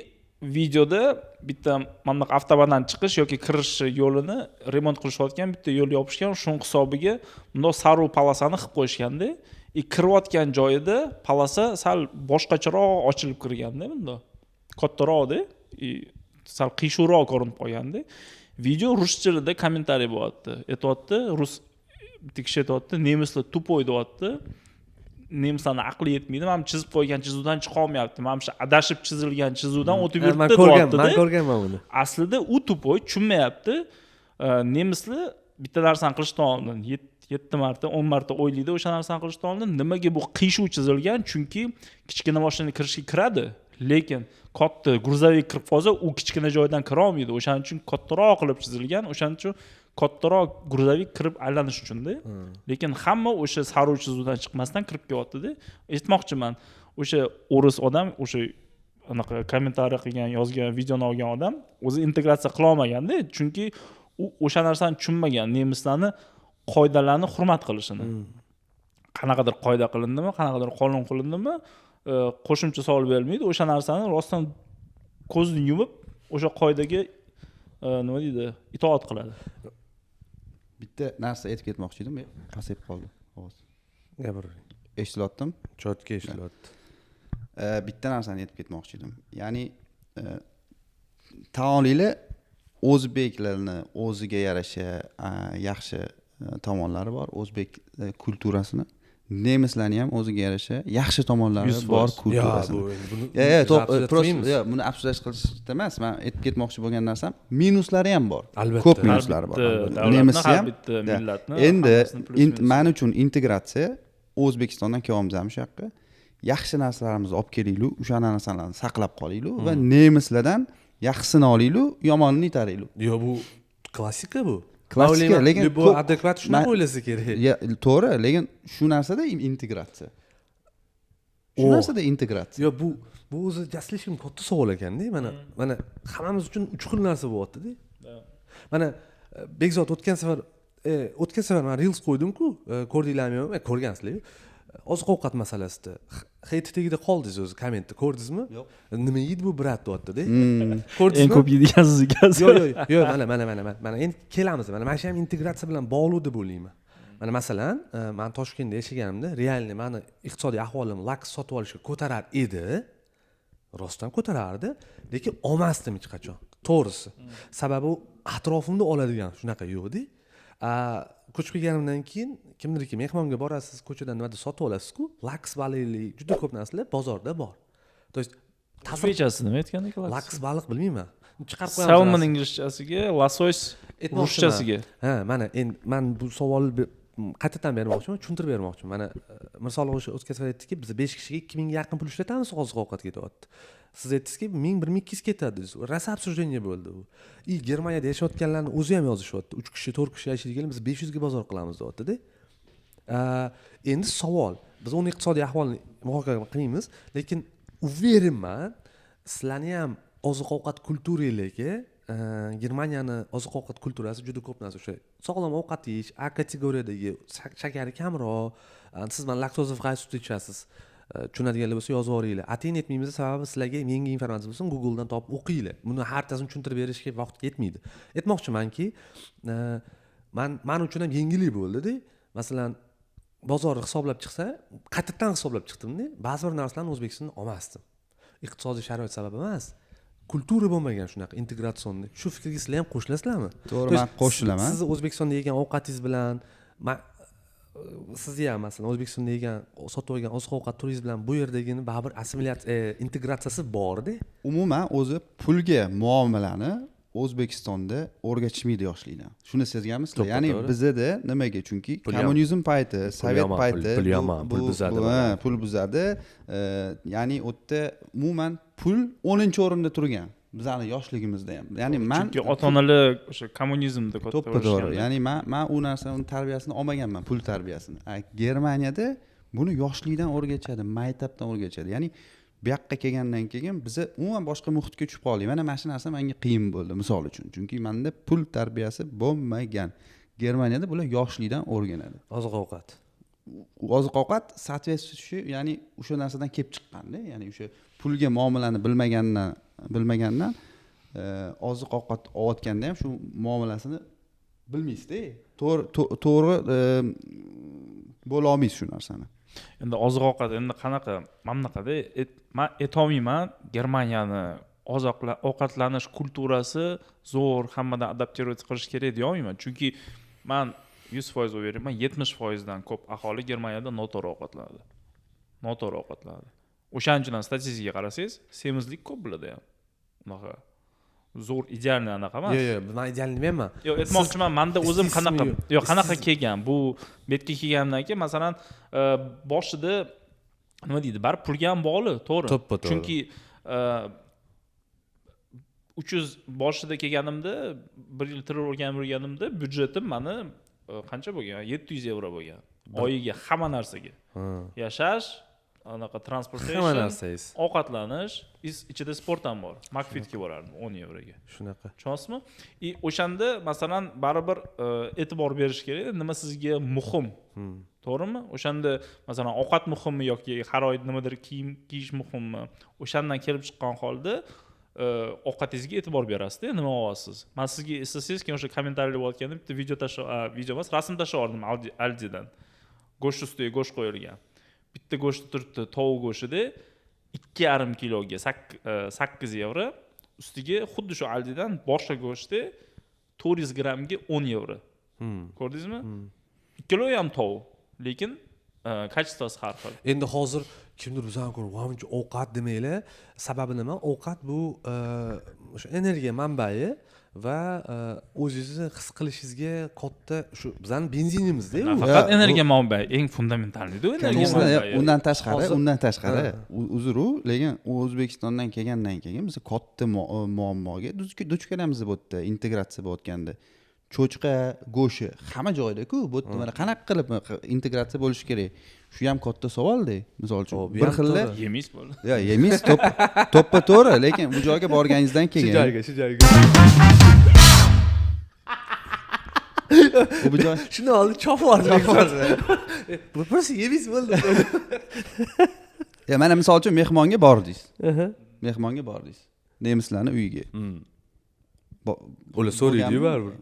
videoda bitta mana bu avtobandan chiqish yoki kirish yo'lini remont qilishayotgan, bitta yo'l yopishgan, shuning hisobiga bundoq sariq polosani qilib qo'yishganda, kirayotgan joyida polosa sal boshqacharoq ochilib kirganda, bundoq kattaroqda, sal qiyshuvroq ko'rinib qolganda, video rus tilida kommentariy bo'lyapti. Aytayapti, rus bitta kishi aytayapti, nemislar tupoy deyapti. Nemislarning aqli yetmaydi. Men chizib qo'ygan chizuvdan chiqa olmayapti. Men shu adashib chizilgan chizuvdan o'tib yuribdi deyapti. Men ko'rganman uni. Aslida u tupoy tushunmayapti. Nemislar bitta narsani qilishdan oldin 7 marta, 10 marta o'ylaydi o'sha narsani qilishdan oldin. Nimaga bu qiyshuv chizilgan? Chunki kichkina mashina kirishga kiradi. Lekin katta gruzovik kirib qolsa, u kichkina joydan kira olmaydi. O'shaning uchun kattaroq qilib chizilgan. O'shaning uchun kattaroq gruzovik kirib aylanish uchun-da. Lekin hamma o'sha sariq chizuvdan chiqmasdan kirib kelyapti-da. Aytmoqchiman, o'sha o'ris odam, o'sha anaqa kommentariy qilgan, yozgan, videoni olgan odam o'zi integratsiya qila olmagan-da, chunki u o'sha narsani tushunmagan, nemislarni qoidalarni hurmat qilishini. Qanaqadir qoida qilindimi, qanaqadir qonun qilindimi, qo'shimcha savol berilmaydi. O'sha narsani rostdan ko'zni yumib, o'sha qoidaga nima deydi, itoat qiladi. Bitta narsa aytib ketmoqchi edim, pasayib qoldi ovoz. Gapiring. Eshitilyaptimi? Chotga eshitilyapti. Bitta narsani aytib ketmoqchi edim. Ya'ni taomlar o'zbeklarni o'ziga yarasha yaxshi tomonlari bor, o'zbek kulturasini. Nemislarni ham o'ziga yarasha yaxshi tomonlari bor kulturasini. Buni absurash qilishda emas, men aytib ketmoqchi bo'lgan narsam, minuslari ham bor. Ko'p minuslari bor. Nemislar ham bitta millatni. Endi men uchun integratsiya O'zbekistondan kelyapmiz ham shu yoqqa. Yaxshi narsalarimizni olib kelaylik, o'sha narsalarni saqlab qolaylik va nemislardan yaxshisini olaylik, yomonini itaraylik. Yo'q, bu klassika bu. Klassika, lekin bu adekvat shunaqa o'ylasa kerak. To'g'ri, lekin shu narsada integratsiya. Shu narsada integratsiya. Yo'q, bu o'zi jaslishim katta savol ekanda. Mana hammamiz uchun uch xil narsa bo'lyapti-da. Mana Bekzod o'tgan safar men reels qo'ydim-ku, ko'rdinglarmi yo'qmi? Ko'rgansizlar. oziq ovqat masalasida heyt tagida qoldingiz o'zi kommentda ko'rdingizmi? Yo'q. Nima yeydi bu brat deyapti-da. eng Ko'rdingizmi? ko'p yeydigan siz ekansiz. Yo'q, mana endi kelamiz. Mana shu ham integratsiya bilan bog'liq deb o'ylayman. Mana masalan, men Toshkentda yashaganimda realniy meni iqtisodiy ahvolim laks sotib olishga ko'tarar edi. Rostdan ko'tarardi, lekin olmasdim hech qachon. To'g'risi. Sababi u atrofimda oladigan shunaqa yo'qdi. Ko'chib kelganimdan keyin kimdirki mehmonga borasiz, ko'chadan nimada sotib olasiz-ku, laks baliqli juda ko'p narsalar bozorda bor. To есть Ta'sirchasi nima aytgandek? laks baliq bilmayman. Chiqarib qo'yamiz. Salmon inglizchasiga, losos ruschasiga. Ha, mana endi men bu savolni qaytadan bermoqchiman, tushuntirib bermoqchiman. Mana Mirsol o'tkazib aytdiki, biz 5 kishiga 2000 ga yaqin pul ishlatamiz oziq ovqat ketyapti. Siz aytdingiz-ki, 1000-1200 ketadi. Rosa обсуждение bo'ldi u. Germaniyada yashayotganlarning o'zi ham yozishyapti. 3 kishi, 4 kishi yashaydigan biz 500 ga bozor qilamiz deyapti-da. Endi savol, biz uni iqtisodiy ahvolni muhokama qilmaymiz, lekin uverimman, sizlarni ham oziq ovqat kulturangizga Germaniyani oziq ovqat kulturasi juda ko'p narsa o'sha sog'lom ovqat yeyish, A kategoriyadagi shakari kamroq, siz mana laktoza free sut ichasiz. Tushunadiganlar bo'lsa yozib yuboringlar. Atayin aytmaymiz, sababi sizlarga yangi informatsiya bo'lsin, Googledan topib o'qinglar. Buni hartasini tushuntirib berishga vaqt yetmaydi. Aytmoqchimanki, men uchun ham yengillik bo'ldi-da. Masalan, bozorni hisoblab chiqsa, qaytadan hisoblab chiqdim-da. Ba'zi bir narsalarni O'zbekistonda olmasdim. Iqtisodiy sharoit sabab emas. Kultura bo'lmagan shunaqa integratsion. Shu fikrga sizlar ham qo'shilasizlarmi? To'g'ri, men qo'shilaman. Siz O'zbekistonda yegan ovqatingiz bilan siz ham masalan O'zbekistonda yegan sotib olgan oziq ovqat turingiz bilan bu yerdagini baribir assimilyatsiya integratsiyasi bor-da. Umuman o'zi pulga muomalani O'zbekistonda o'rgatishmaydi yoshlikdan. Shuni sezganmisizlar? Ya'ni bizda nimaga? Chunki kommunizm payti, sovet payti pul buzadi. Pul buzadi. Ya'ni u yerda umuman pul 10-o'rinda turgan. Bizning yoshligimizda ham. Ya'ni men chunki ota-onalar o'sha kommunizmda katta to'g'ri. Ya'ni men u narsani tarbiyasini olmaganman, pul tarbiyasini. Germaniyada buni yoshlikdan o'rgatishadi, maktabdan o'rgatishadi. Ya'ni bu yoqqa kelgandan keyin biz umuman boshqa muhitga tushib qoldik. Mana shu narsa menga qiyin bo'ldi, misol uchun. Chunki menda pul tarbiyasi bo'lmagan. Germaniyada bular yoshlikdan o'rganadi. Oziq ovqat. Oziq ovqat соответствующий, ya'ni o'sha narsadan kelib chiqqanda, ya'ni o'sha pulga muomalani bilmagandan oziq ovqat olayotganda ham shu muomalasini bilmaysiz-da. To'g'ri bo'la olmaysiz shu narsani. Endi oziq ovqat endi qanaqa? Mamnaqada men aytolmayman, Germaniyani ovqatlanish kulturasi zo'r, hammadan adaptirovать qilish kerak deya olmayman. Chunki men 100% o'ylayman, 70% dan ko'p aholi Germaniyada noto'g'ri ovqatlanadi. Noto'g'ri ovqatlanadi. O'shaning uchun statistikaga qarasangiz, semizlik ko'p bo'ladi ham. Unaqa zo'r idealniy anaqa emas. Yo'q, men idealni demayman. Yo'q, aytmoqchiman, menda o'zim qanaqa kelgan. Bu betga kelgandan keyin, masalan, boshida nima deydi? Baribir pulga ham bog'liq, to'g'ri. Chunki 300 boshida kelganimda, 1 yil tirib o'rganib byudjetim meni qancha bo'lgan? 700 euro bo'lgan. Oyiga hamma narsaga. Yashash, anaqa transportation, hamma narsangiz. Ovqatlanish, ichida sport ham bor. Makfitga borardim 10 euroga. Shunaqa. Tushunasizmi? O'shanda masalan baribir e'tibor berish kerak, nima sizga muhim. To'g'rimi? O'shanda masalan ovqat muhimmi yoki har oy nimadir kiyim kiyish muhimmi? O'shandan kelib chiqqan holda ovqatingizga e'tibor berasiz-da, nima olyapsiz. Men sizga eslasangiz, keyin o'sha kommentariylar bo'layotganda bitta video emas, rasm tashladim Aldidan. Go'sht ustiga go'sht qo'yilgan. Bitta go'sht turibdi, tovuq go'shtida 2,5 kiloga 8 euro, ustiga xuddi shu Aldidan boshqa go'shti 400 grammga 10 euro. Ko'rdingizmi? Ikkalovi ham tovuq, lekin kачествоsi har xil. Endi hozir kimdir bizdan ko'ra "Vomuncha ovqat demanglar". Sababi nima? Ovqat bu o'sha energiya manbai va o'zingizni his qilishingizga katta shu bizning benzinimizda. Faqat energiya manbai, eng fundamentalniy-da energiya manbai. Undan tashqari, uzru, lekin O'zbekistondan kelgandan keyin biz katta muammoga duch kelamiz bu yerda integratsiya bo'layotganda. Cho'chqa go'shi hamma joyda-ku, bu yerda mana qanaqa qilib integratsiya bo'lishi kerak? Shu ham katta savol-da. Misol uchun bir xilla yemaysiz bo'ldi. Yo'q, yemaysiz, to'ppa to'g'ri, lekin bu joyga borganingizdan keyin shu joyga. bu joy Shuni oldi chop yubordi. Bu просто yemis bo'ldi. mana misol uchun mehmonga bordingiz. Mehmonga bordingiz. Nemislarning uyiga. Ular so'raydi-yu baribir.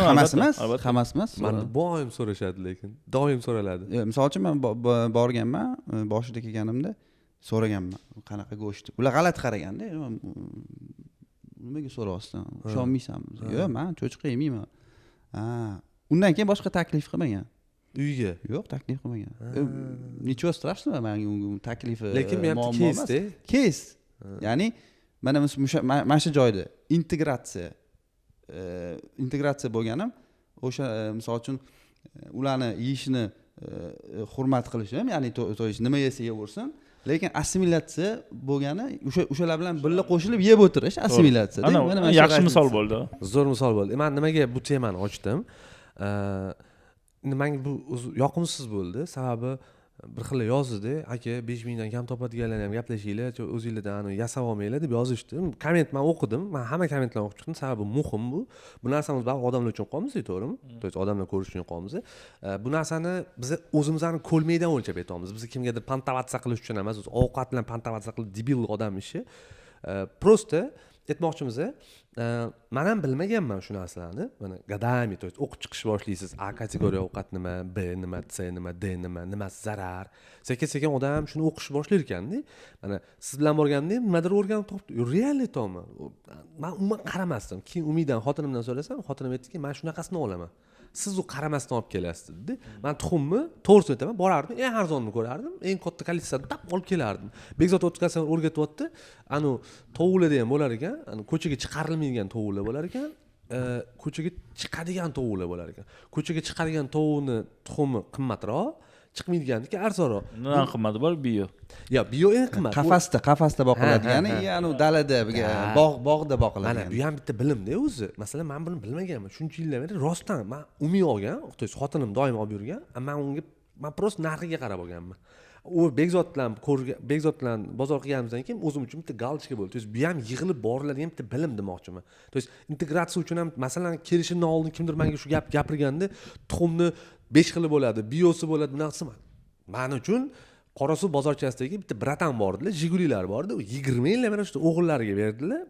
Hammasi emas. Meni doim so'rashadi lekin. Doim so'raladi. Misol uchun men borganman, boshida kelganimda so'raganman, qanaqa go'sht. Ular g'alati qaraganda, nimaga so'rayapsan? Ishonmaysanmi? Yo'q, men cho'chqa yemayman. Undan keyin boshqa taklif qilmagan. Uyga. Yo'q, taklif qilmagan. Nechего страшного menga taklifi. Lekin men ham kesda. Kes. Ya'ni mana shu joyda integratsiya bo'lganim o'sha misol uchun ularni yeyishini hurmat qilishim, ya'ni nima yesa yeyaversin, lekin assimilyatsiya bo'lgani o'shalar bilan birga qo'shilib yeb o'tirish assimilyatsiya. Mana yaxshi misol bo'ldi. Zo'r misol bo'ldi. Men nimaga bu temani ochdim? Menga bu yoqimsiz bo'ldi, sababi bir xil yozdi, aka 5000 dan kam topadiganlarni ham gaplashinglar, o'zingizlardan yasab olmanglar deb yozishdi. Komment men o'qidim. Men hamma kommentlarni o'qib chiqdim, sababi muhim bu. Bu narsamiz baribir odamlar uchun qolamiz, to'g'rimi? To есть odamlar ko'rish uchun qolamiz. Bu narsani biz o'zimizni ko'lmaydan o'lchab aytamiz. Biz kimgadir pantavatsiya qilish uchun emas, ovqat bilan pantavatsiya qilib debil odam ishi. Просто aytmoqchimiz, men ham bilmaganman shu narsalarni. Mana gadami, to есть o'qib chiqish boshlaysiz. A kategoriya ovqat nima, B nima, C nima, D nima, nimasi zarar. Sekin-sekin odam shuni o'qish boshlar ekanda. Mana siz bilan borganda nimadir o'rganib topdi. Real aytaman. Men umuman qaramasdim. Keyin Umiddan xotinimdan so'rasam, xotinim aytdiki, "Men shunaqasini olaman. Siz u qaramasdan olib kelasiz" dedi. Men tuxumni to'g'risini aytaman, borardim, eng arzonni ko'rardim, eng katta kolleksiyani tap olib kelardim. Bekzod o'tkazsan o'rgatyapti. Anu tovuqlar ham bo'lar ekan, ko'chaga chiqarilmaydigan tovuqlar bo'lar ekan, ko'chaga chiqadigan tovuqlar bo'lar ekan. Ko'chaga chiqadigan tovuqni tuxumi qimmatroq, chiqmaydiganiki arzonroq. Nima qimmati bor bio? Yo, bio eng qimmat. Qafasda boqiladigani, ya'ni dalada, bog'da boqiladi. Mana bu ham bitta bilimda o'zi. Masalan, men buni bilmaganman. Shuncha yillar beri rostdan men umumiy olgan, to есть xotinim doim olib yurgan, men unga просто narxiga qarab olganman. U Bekzod bilan bozor qilganimizdan keyin o'zim uchun bitta galchka bo'ldi. To есть bu ham yig'ilib boriladigan bitta bilim demoqchiman. To есть integratsiya uchun ham masalan kelishimdan oldin kimdir menga shu gap gapirganda tuxumni 5 xili bo'ladi, biosi bo'ladi, bunaqasi. Men uchun Qorasuv bozorchasidagi bitta bratan bordilar, Jigulilar bordi. 20 yillar mana shu o'g'illariga berdilar.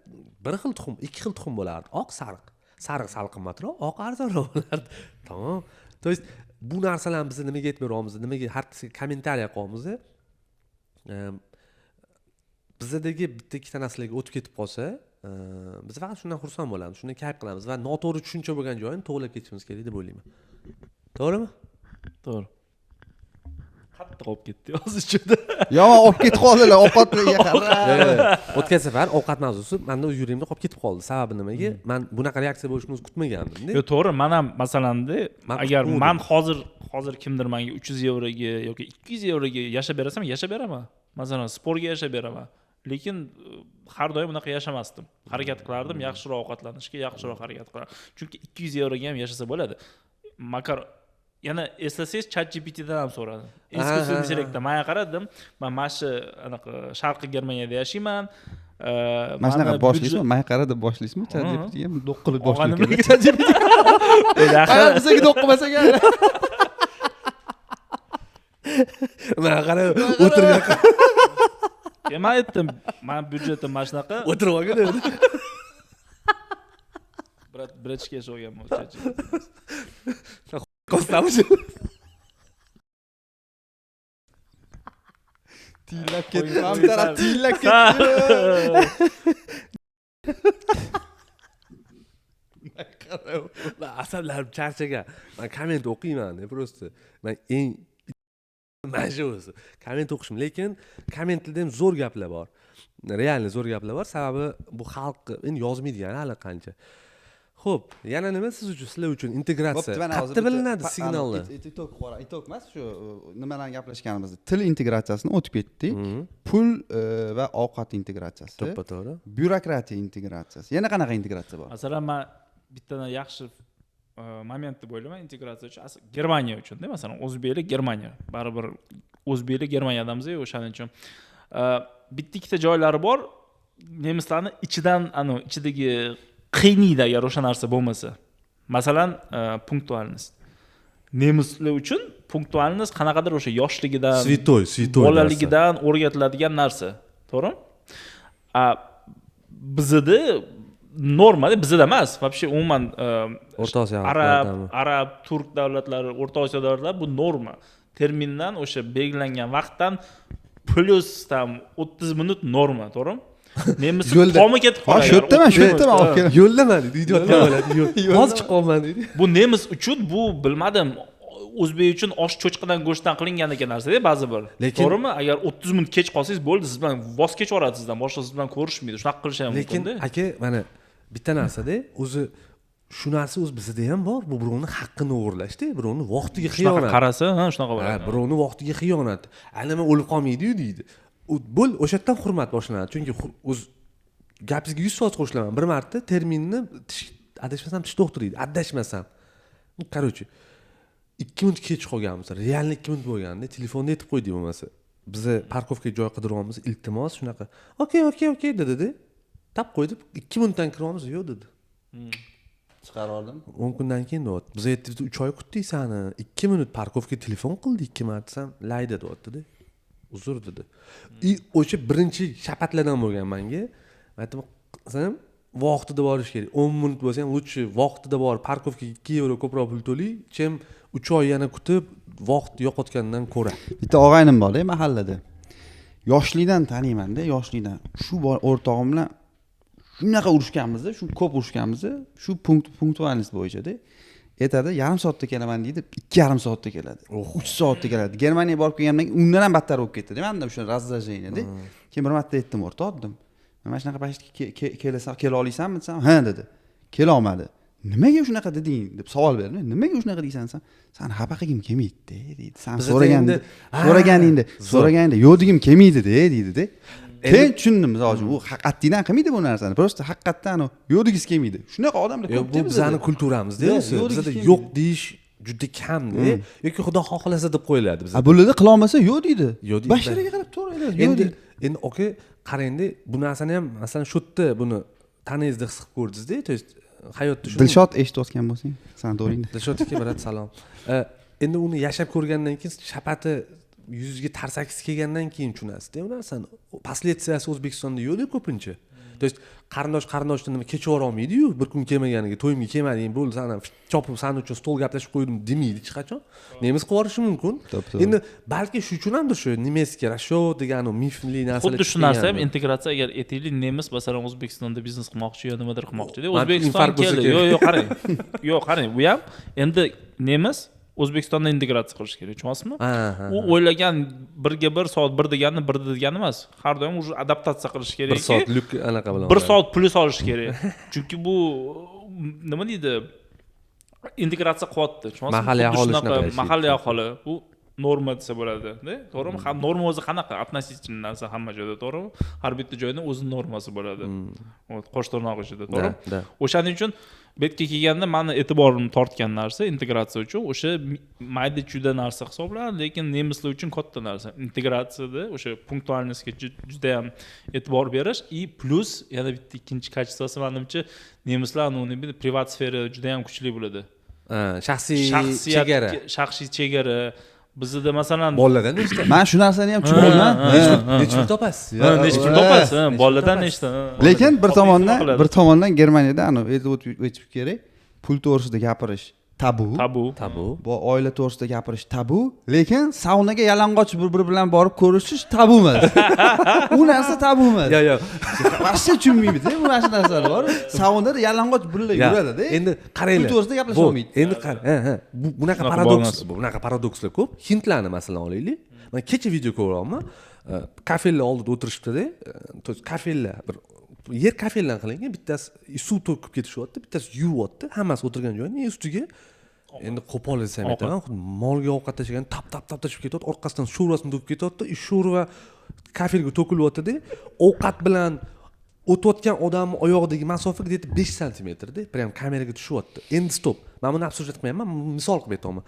Bir xil tuxum, 2 xil tuxum bo'lardi. Oq, sariq. Sariq sal qimmatroq, oq arzonroq bo'lardi. Tamom. To есть bu narsalarni biz nimaga aytib beramiz, nimaga har kommentariya qo'yamiz. Bizdagi bitta ikkita narsalarga o'tib ketib qolsa, biz faqat shundan xursand bo'lamiz, shundan kayf qilamiz va noto'g'ri tushuncha bo'lgan joyini to'g'rilab ketishimiz kerak deb o'ylayman. To'g'rimi? To'g'ri. Qattiq olib ketdi hozircha. Yomon olib ketib qoldilar, ovqatlarga qarab. O'tgan safar ovqat mavzusi menda o'z yurimda qolib ketib qoldi. Sababi nimaga? Men bunaqa reaksiya bo'lishini o'zi kutmagandim. Yo'q, to'g'ri, men ham masalanda agar men hozir kimdir menga 300 yevroga yoki 200 yevroga yashab berasam, yashab beraman. Masalan, sportga yashab beraman. Lekin har doim unaqa yashamasdim. Harakat qilardim, yaxshiroq ovqatlanishga, yaxshiroq harakat qilardim. Chunki 200 yevroga ham yashasa bo'ladi. Makar yana eslasangiz ChatGPTdan ham so'radim. Eksklyuziv intellektda men qaradim. Men mana anaqa Sharqiy Germaniyada yashayman. Mana shunaqa boshlaysizmi? Men qarada boshlaysizmi? ChatGPTga ham do'q qilib boshlayman. Axir bizga do'q qilmasak ham. Men qarab o'tirgan. Men aytdim, men byudjetim mana shunaqa. O'tirib olgan edi. Bratchka yashaganman ChatGPT. Qostamiz. Tillab ketdi. Ham taraf tillab ketdi. Men asablarim charchagan. Men komment o'qiyman, просто. Men eng mana shu o'zi. Komment o'qishim, lekin kommentlarda ham zo'r gaplar bor. Realni zo'r gaplar bor, sababi bu xalq endi yozmaydigan hali qancha. Xo'p, yana nima siz uchun, sizlar uchun integratsiya? Qayerda bilinadi signallar? Itok emas, shu nimalarni gaplashganimizda til integratsiyasini o'tib ketdik. Pul va ovqat integratsiyasi. To'ppa-to'g'ri. Byurokratiya integratsiyasi. Yana qanaqa integratsiya bor? Masalan, men bittadan yaxshi moment deb o'ylayman integratsiya uchun. Germaniya uchun-da, masalan, o'zbeklar Germaniya. Baribir o'zbeklar Germaniyadamiz, o'shaning uchun. Bitta ikkita joylari bor. Nemislarni ichidan, ichidagi qiynaydi agar o'sha narsa bo'lmasa. Masalan, punktualnost. nemislar uchun punktualnost qanaqadir o'sha yoshligidan Svitoy bolaligidan o'rgatiladigan narsa, to'g'rimi? Bizda normada, bizda emas, вообще umuman O'rta Osiyo arab, turk davlatlari, O'rta Osiyo davlatlari bu norma. Termindan o'sha belgilangan vaqtdan plus tam 30 minut norma, to'g'rimi? Nemis tomi ketib qoladi. Shu yerdaman, olib kelaman. Yo'llama deydi, deyotgan bo'ladi. Hozir chiqolmadi deydi. Bu nemis uchun bu bilmadim, o'zbek uchun osh cho'chqadan go'shtdan qilingan ekan narsa-da ba'zi bir. To'g'rimi? Agar 30 minut kech qolsangiz bo'ldi, siz bilan voz kechib yuboradi sizdan, boshqa siz bilan ko'rishmaydi. Shunaqa qilish ham mumkin-da. Lekin aka, mana bitta narsa-da, o'zi shu narsa o'z bizda ham bor. Bu birovni haqqini o'g'irlash-da, birovni vaqtiga xiyonat. Qarasa, shunaqa bo'ladi. Ha, birovni vaqtiga xiyonat. Nima o'lib qolmaydi-yu deydi. Bo'l, o'sha yerdan hurmat boshlanadi. Chunki o'z gapingizga 100% qo'shilaman. Bir marta terminni adashmasam tish doktori edi. Adashmasam. Qarochi 2 minut kech qolganmiz. Realni 2 minut bo'lganda telefonda aytib qo'ydik bo'lmasa. Biz parkovkaga joy qidiryapmiz, iltimos shunaqa. Okey dedi-da. Tap qo'yib 2 minutdan kiryapmiz, yo'q dedi. Chiqardim. 10 kundan keyin deyapti. Biz aytdik 3 oy kutdik seni. 2 minut parkovkaga telefon qildik 2 marta, sen layda deyapti-da. Uzr dedi. O'sha birinchi shapatlardan bo'lgan menga. Aytdim, "Sen vaqtida borish kerak. 10 minut bo'lsa ham lutchi vaqtida borib parkovkaga 2 euro ko'proq pul to'lay, chem 3 oy yana kutib vaqt yo'qotgandan ko'ra." Bitta og'aynim bor-da mahallada. Yoshlikdan taniyman-da, yoshlikdan. Shu o'rtog'im bilan shunaqa urushganmiz-da, shu ko'p urushganmiz, shu punktualnost bo'yicha-da. Aytadi, yarim soatda kelaman deydi, 2,5 soatda keladi. 3 soatda keladi. Germaniyaga borib kelgandan keyin undan ham battar bo'lib ketdi. Menda o'sha razdajeniya-da. Keyin bir marta aytdim, o'rtoqdim. Mana shunaqa paytga kela olasanmi desam, "Ha" dedi. Kela olmadi. "Nimaga shunaqa deding?" deb savol berdim. "Nimaga shunaqa deysan sen? Sen xafa qilgim kelmaydi-da" deydi. "Sen so'raganingda yo'q degim kelmaydi-da" deydi-da. Keyin tushundim, misol u haqiqatdan qilmaydi bu narsani. Prosta haqiqatdan yo'q degiz kelmaydi. Shunaqa odamlar ko'p. Bu bizning kulturamizda, bizda yo'q deyish juda kam-da. Yoki xudo xohlasa deb qo'yiladi bizda. Bularda qila olmasa yo'q deydi. Deydi. Basharaga qarab to'g'ri. Endi aka, qarangda, bu narsani ham masalan shu yerda buni taningizda his qilib ko'rdingiz-da, to есть hayotda shu. Dilshod eshitayotgan bo'lsang, san to'g'ringda. Dilshodga barat salom. Endi uni yashab ko'rgandan keyin shapati yuzga tarsakisi kelgandan keyin tushunasiz-da bu narsani. Последствияsi O'zbekistonda yo'q-da ko'pincha. То есть qarindoshdan nima kechib olmaydi-yu, bir kun kelmaganiga, to'yimga kelmading, bo'ldi, sana chopib san uchun stol gaplashib qo'ydim demaydi hech qachon. Nemis qilib yuborishi mumkin. Endi balki shu uchun hamdir shu немецкий расчёт degan u mifli narsalar. Xuddi shu narsa ham integratsiya, agar aytaylik, nemis masalan O'zbekistonda biznes qilmoqchi yo nimadir qilmoqchi-da, O'zbekiston keldi. Yo'q, qarang. Yo'q, qarang, bu ham endi nemis O'zbekistonda integratsiya qilish kerak, tushunasizmi? U o'ylagan birga 1 soat 1 degani 1 degani emas. Har doim уже adaptatsiya qilish kerak. 1 soatlik anaqa bilan. 1 soat plyus olish kerak. Chunki bu nima deydi? Integratsiya qilyapti, tushunasizmi? Mahalliy aholi shunaqa. Mahalliy aholi bu norma desa bo'ladi-da, to'g'rimi? Ham norma o'zi qanaqa? Относительно narsa hamma joyda, to'g'rimi? Har bitta joyning o'z normasi bo'ladi. Qo'sh tirnoq ichida, to'g'rimi? O'shaning uchun bu yerga kelganda meni e'tiborimni tortgan narsa integratsiya uchun o'sha mayda chuyda narsa hisoblanadi, lekin nemislar uchun katta narsa. Integratsiyada o'sha punktualnostga juda ham e'tibor berish и plus yana bitta ikkinchi kачествоsi menimcha nemislar uni privat sfera juda ham kuchli bo'ladi. Shaxsiy chegara. Shaxsiy chegara. Bizda masalan boladan nechta? Men shu narsani ham tushunmayman. Nechta topasiz? Nechta topasiz? Boladan nechta? Lekin bir tomondan Germaniyada o'tib kerak. Pul to'g'risida gapirish tabu. Bu oila to'g'risida gapirish tabu, lekin saunaga yalang'och bir bilan borib ko'rishish tabu emas. U narsa tabu emas. Yo'q. Vaqti tushunmaydi-da, bu narsalar bor. Saunada yalang'och birga yuradi-da. Endi qaranglar. Pul to'g'risida gaplasha olmaydi. Endi qara, bunaqa paradokslar ko'p. Hindlarni masalan olaylik. Men kecha video ko'ryapman. Kafellar oldida o'tirishibdi-da. To есть kafellar bir yer kafeldan qilingan, bittasi suv to'kib ketishyapti, bittasi yuvyapti, hammasi o'tirgan joyni ustiga endi qo'pol desam aytaman, molga ovqat tashagan tap tashib ketyapti, orqasidan sho'rvasini to'kib ketyapti, sho'rva kafelga to'kilyapti-da, ovqat bilan o'tayotgan odamning oyog'idagi masofaga yetib 5 sm-da, prям kameraga tushyapti. Endi stop. Men buni absurd qilmayman, misol qilib aytaman.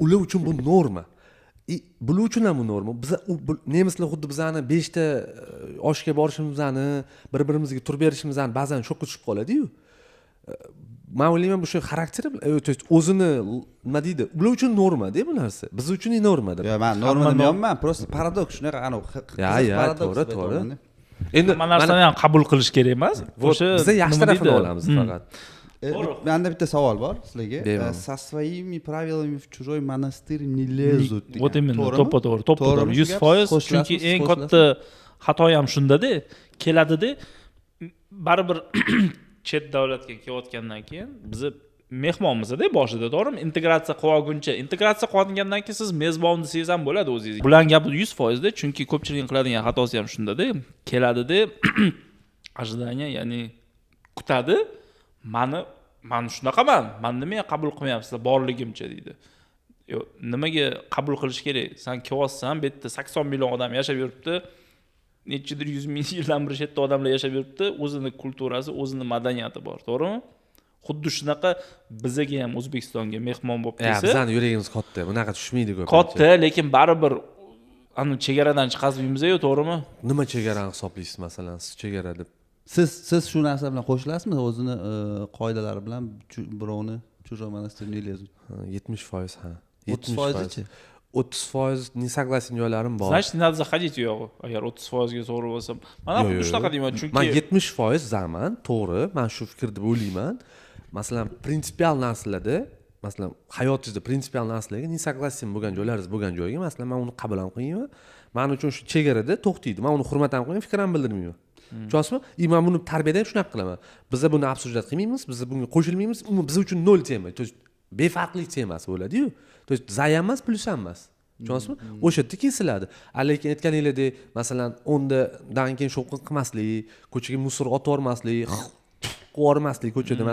Ular uchun bu norma. Bular uchun ham bu norma. Biz nemislar xuddi bizani 5 ta oshga borishimizni, bir-birimizga turib berishimizni ba'zan shokka tushib qoladi-yu. men o'ylayman bu shu xarakteri то есть o'zini nima deydi ular uchun normada bu narsa biz uchun normaldir yo'q men norma demayapman просто paradoks shunaqa to'g'ri endi hamma narsani ham qabul qilish kerak emas o'sha biz yaxshi tarafini olamiz faqat menda bitta savol bor sizlarga со своими правилами в чужой монастырь не лезут вот именно to'ppa-to'g'ri 100%. Chunki eng katta xato ham shundada keladida baribir chet davlatga kelayotgandan keyin bizni mehmonmizda boshida to'g'rimi integratsiya qilguncha integratsiya qilgandan keyin siz mezbon desangiz ham bo'ladi o'zingiz bular gapi 100% da chunki ko'pchilikning qiladigan xatosi ham shundada keladida ожидание ya'ni kutadi man shunaqaman man nimaga qabul qilmayapsizlar borligimcha deydi nimaga qabul qilish kerak san kelyapsan bu yerda 80 million odam yashab yuribdi nechidir 100 ming yildan beri shu yerda odamlar yashab yuribdi o'zini kulturasi o'zini madaniyati bor to'g'rimi xuddi shunaqa bizaga ham O'zbekistonga mehmon bo'lib kelsa bizani yuragimiz katta bunaqa tushmaydi ko'p katta lekin baribir ani chegaradan chiqazmaymiz-ku to'g'rimi nima chegarani hisoblaysiz masalan siz chegara deb siz shu narsa bilan qo'shilasizmi o'zini qoidalari bilan birovni чужой монастырь не лезут 70% ha 30%chi 30% не согласен joylarim bor значит надо заходить u yog'i agar 30% ga to'g'ri bo'lsa mana xuddi shunaqa deyman chunki men 70% zaman to'g'ri men shu fikr deb o'ylayman masalan prinsipial narsalarda masalan hayotingizda prinsipial narsalarga не согласен bo'lgan joylaringiz bo'lgan joyga masalan men uni qabul ham qilmayman men uchun shu chegarada to'xtaydi men uni hurmat ham qilmayman fikr ham bildirmayman tushunasizmi и men buni tarbiyada ham shunaqa qilaman biza buni обсуждать qilmaymiz biz bunga qo'shilmaymiz u biz uchun nol tema то есть befarqlik temasi bo'ladi-yu то есть za ham emas plus ham emas tushunasizmi o'sha yerda kesiladi lekin aytganingizdek masalan 10dan keyin shovqin qilmaslik ko'chaga musor otib yubormaslik qilib yubormaslik ko'chada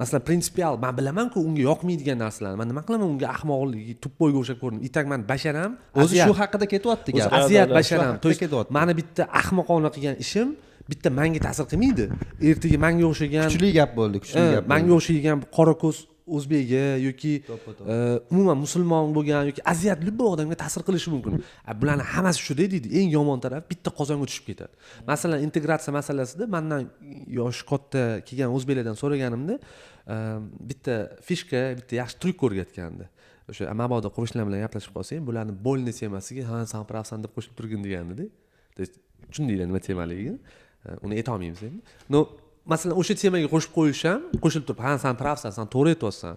masalan prinsipial men bilaman-ku unga yoqmaydigan narsalarni men nima qilaman unga ahmoqligi tuppoyga o'xshab ko'rinib itak meni basharam o'zi shu haqida ketyapti gap aziyat basharam то есть meni bitta ahmoqona qilgan ishim bitta menga ta'sir qilmaydi ertaga menga o'xshagan kuchli gap bo'ldi menga o'xshagan qora ko'z o'zbekga yoki umuman musulmon bo'lgan yoki aziyat любой odamga ta'sir qilishi mumkin bularning hammasi shuday deydi eng yomon taraf bitta qozonga tushib ketadi masalan integratsiya masalasida mendan yoshi katta kelgan o'zbeklardan so'raganimda bitta fishka bitta yaxshi trik o'rgatgandi o'sha mabodo qo'shnilar bilan gaplashib qolsang bularni bo'lni temasiga ha san pravsan deb qo'shib turgin degandida то есть tushundinglar nima temaligini uni aytolmaymiz endi no masalan o'sha temaga qo'shib qo'yish ham qo'shilib turib ha san pravsan san to'g'ri aytyapsan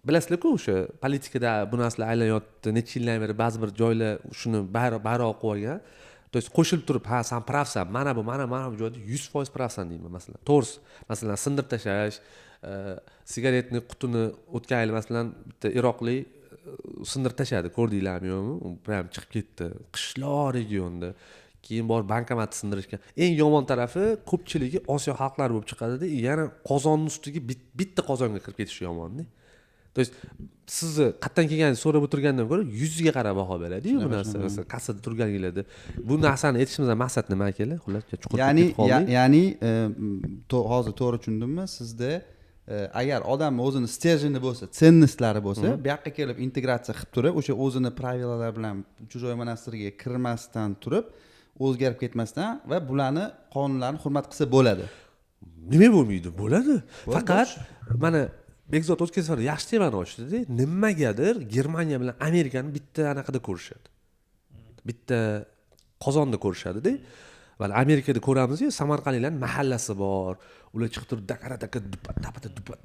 bilasizlar-ku o'sha politikada bu narsalar aylanyapti necha yildan beri ba'zi bir joylar shuni bayroq qo'yib olgan то есть qo'shilib turib ha san pravsan mana bu joyda 100% pravsan deyman masalan to'g'risi masalan sindirib tashlash sigaretni qutini o'tgan yil masalan bitta iroqlik sindirib tashladi ko'rdinglarmi yo'qmi u prям chiqib ketdi qishloq regionda keyin borib bankomatni sindirishgan eng yomon tarafi ko'pchiligi Osiyo xalqlari bo'lib chiqadida yana qozonning ustiga bitta qozonga kirib ketishi yomonda то есть sizni qayerdan kelganingizni so'rab o'tirgandan ko'ra yuziga qarab baho beradi-yu bu narsa kassada turganinglarda bu narsani aytishimizdan maqsad nima akalar xullas chuqur ya'ni hozir to'g'ri tushundimmi sizda agar odam o'zini stержeni bo'lsa tsennostlari bo'lsa bu yoqqa kelib integratsiya qilib turib o'sha o'zini pravilalar bilan чужой monastырьga kirmasdan turib o'zgarib ketmasdan va bularni qonunlarni hurmat qilsa bo'ladi nima bo'lmaydi bo'ladi faqat mana Bekzod O'tkazov yaxshi temani ochdida nimagadir Germaniya bilan Amerikani bitta anaqada ko'rishadi bitta qozonda ko'rishadida mana Amerikada ko'ramizku samarqandliklar mahallasi bor ular chiqib turib dakarataka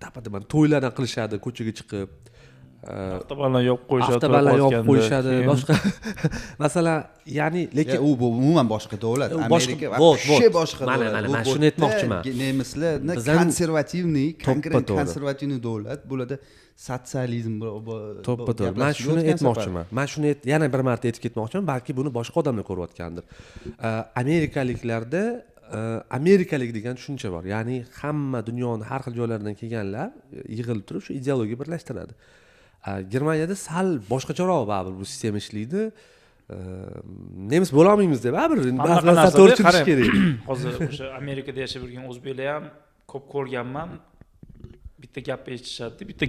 tapada to'ylardan qilishadi ko'chaga chiqib avtoballar yopib qo'yishadi avtoballar yopib qo'yishadi boshqa masalan ya'ni lekin u umuman boshqa davlat Amerika вообще boshqa davlat mana shuni aytmoqchiman nemislarni konservativniy konkret konservativniy davlat bularda sotsializm to'ppa-to'g'ri man shuni aytmoqchiman man shuni yana bir marta aytib ketmoqchiman balki buni boshqa odamlar ko'rayotgandir amerikaliklarda amerikalik degan tushuncha bor ya'ni hamma dunyoning har xil joylaridan kelganlar yig'ilib turib shu ideologiya birlashtiradi Germaniyada sal boshqacharoq baribir bu sistema ishlaydi nemis bo'la olmaymiz deb baribir ba'zilar to'g'ri tushunish kerak hozir o'sha Amerikada yashab yurgan o'zbeklar ham ko'p ko'rganman bitta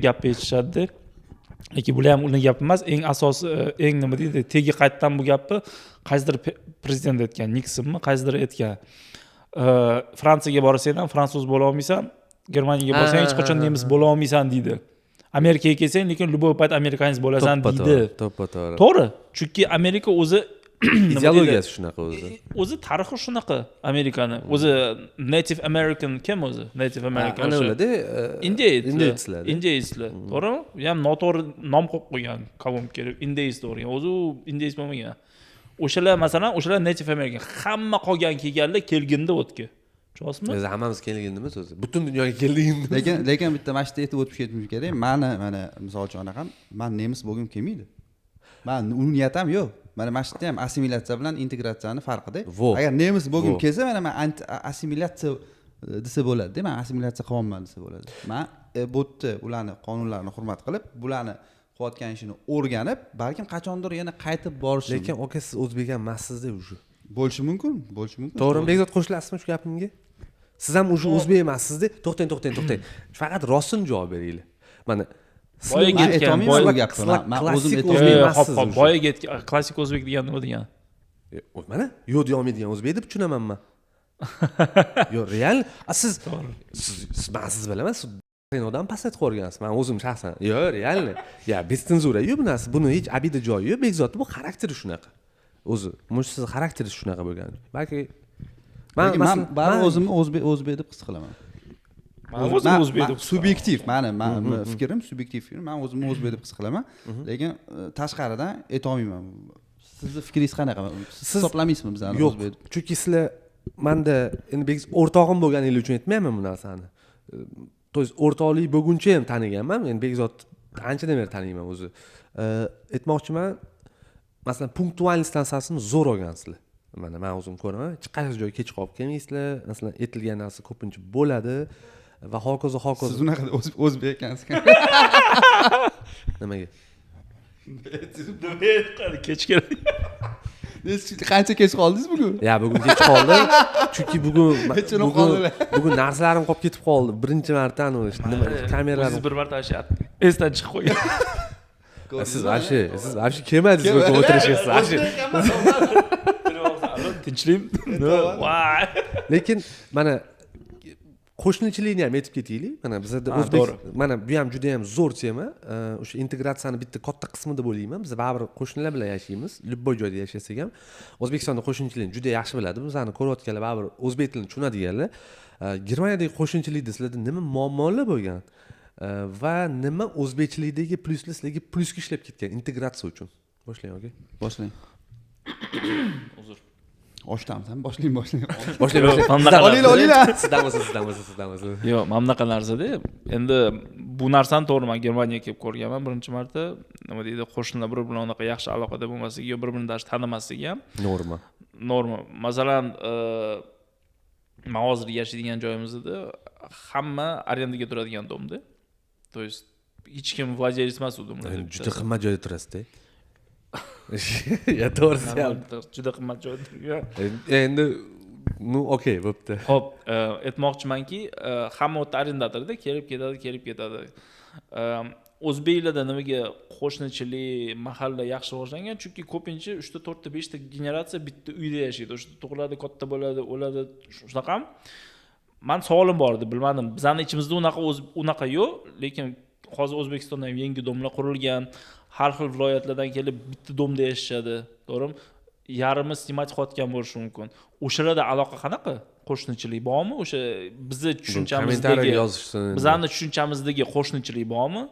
gap aytishadi lekin bular ham uning gapi emas eng asosi eng nima deydi tegi qaytdan bu gapni qaysidir prezident aytgan Niksonmi qaysidir aytgan Fransiyaga borsang ham fransuz bo'la olmaysan Germaniyaga borsang hech qachon nemis bo'la olmaysan deydi. Amerikaga kelsang, lekin любой payt amerikanец bo'lasan deydi. To'g'ri. To'g'ri. Chunki Amerika o'zi ideologiyasi shunaqa o'zi. O'zi tarixi shunaqa Amerikani. O'zi Native American kim o'zi? Native American. Ana ularda Indeyslar. To'g'rimi? U ham noto'g'ri nom qo'yib qo'ygan. Qavom kelib Indeys to'g'ri. O'zi u Indeys bo'lmagan. O'shalar masalan, o'shalar Native American. Hamma qolgan kelganlar kelgindi o'tga. Tushunasizmi? Biz hammamiz kelgandimiz o'zi. Butun dunyoga kelgandimiz. Lekin bitta mana shu yerda aytib o'tib ketishim kerak. Mana misol uchun anaqam, men nemis bo'lgim kelmaydi. Men u niyatim yo'q. Mana shu yerda ham assimilyatsiya bilan integratsiyani farqida. Agar nemis bo'lgim kelsa, mana men assimilyatsiya desa bo'ladi-da. Men assimilyatsiya qilyapman desa bo'ladi. Men bu yerda ularni qonunlarini hurmat qilib, bularni qilayotgan ishini o'rganib, balkim qachondir yana qaytib borishim. Lekin aka siz o'zbek emassiz-da o'sha. Bo'lishi mumkin. To'g'rimi? Bekzod qo'shilasizmi shu gapimga? Siz ham o'sha o'zbek emassiz-da. To'xtang. Faqat rostini javob beringlar. Mana boyaga aytgan, klassik o'zbek emassiz. Boyaga aytgan, klassik o'zbek degan nima degan? Mana yo'q deya olmaydigan o'zbek deb tushunaman men. Yo'q, real. Siz siz bilaman, siz odam pasat qo'rgansiz. Men o'zim shaxsan. Yo'q, real. Ya, bez senzura yo'q bu narsa. Buni hech abida joyi yo'q. Bekzod bu xarakteri shunaqa. O'zi, mush siz xarakteringiz shunaqa bo'lgan. Balki men baribir o'zimni o'zbek deb his qilaman. Men o'zim o'zbek deb subyektiv, meni fikrim subyektiv fikrim. Men o'zimni o'zbek deb his qilaman, lekin tashqaridan aytolmayman. Sizni fikringiz qanaqa? Siz hisoblamaysizmi bizani o'zbek? Yo'q, chunki sizlar menda endi o'rtog'im bo'lganingiz uchun aytmayman bu narsani. To есть o'rtoqlik bo'lguncha ham taniganman. Men Bekzod anchadan beri taniyman o'zi. Aytmoqchiman, masalan, punktualnostdan asosini zo'r olgansizlar. Mana men o'zim ko'raman. Hech qaysi joyga kech qolib kelmaysizlar. Masalan, aytilgan narsa ko'pincha bo'ladi va hokazo. Siz unaqa o'zbek ekansiz. Nimaga? Kech keldi. Qancha kech qoldingiz bugun? Ya, bugun kech qoldi. Chunki bugun narsalarim qolib ketib qoldi. Birinchi marta nima kameralar. Siz bir marta esdan chiqib qo'ygan. Siz vashi kelmadingiz bu o'tirishga. Tinchlikmi? Voy. Lekin mana qo'shnichilikni ham aytib ketaylik. Mana bizda o'zbek, mana bu ham juda ham zo'r tema. O'sha integratsiyani bitta katta qismida bo'layman. Biz baribir qo'shnilar bilan yashaymiz. Любой joyda yashasak ham O'zbekistonda qo'shnichilikni juda yaxshi biladi. Bizani ko'rayotganlar baribir o'zbek tilini tushunadiganlar. Germaniyadagi qo'shnichilikda sizlarda nima muammolar bo'lgan? Va nima o'zbekchilikdagi plyuslar sizlarga plyusga ishlab ketgan integratsiya uchun? Boshlang, aka. Boshlang. Uzr. Oshdamsan, boshlang. Olinglar. Sizdan. Yo'q, mana bunaqa narsa-da. Endi bu narsani to'g'ri men Germaniyaga kelib ko'rganman birinchi marta. Nima deydi, qo'shnilar bir bilan unaqa yaxshi aloqada bo'lmasligi, yo bir-birini darsh tanimasligi ham norma. Masalan, men hozir yashaydigan joyimizda hamma arendaga turadigan domda. То есть hech kim vладелец emas u domda. Juda qimmat joyda turasiz-da. Ya, to'g'risi ham. Juda qimmat joyda turgan. Endi okey, bo'pti. Xo'p, aytmoqchimanki, hamma o'ta arendatorda kelib ketadi. O'zbeklarda nimaga qo'shnichilik, mahalla yaxshi rivojlangan? Chunki ko'pincha 3 ta, 4 ta, 5 ta generatsiya bitta uyda yashaydi. O'sha tug'iladi, katta bo'ladi, o'ladi, shunaqa. Men savolim bor edi, bilmadim. Bizning ichimizda unaqa yo'q, lekin hozir O'zbekistonda ham yangi domlar qurilgan. Har xil viloyatlardan kelib bitta domda yashashadi, to'g'rimi? Yarimi snimat qilayotgan bo'lishi mumkin. O'shalarda aloqa qanaqa? Qo'shnichilik bormi? O'sha bizni tushunchamizdagi bizning tushunchamizdagi qo'shnichilik bormi?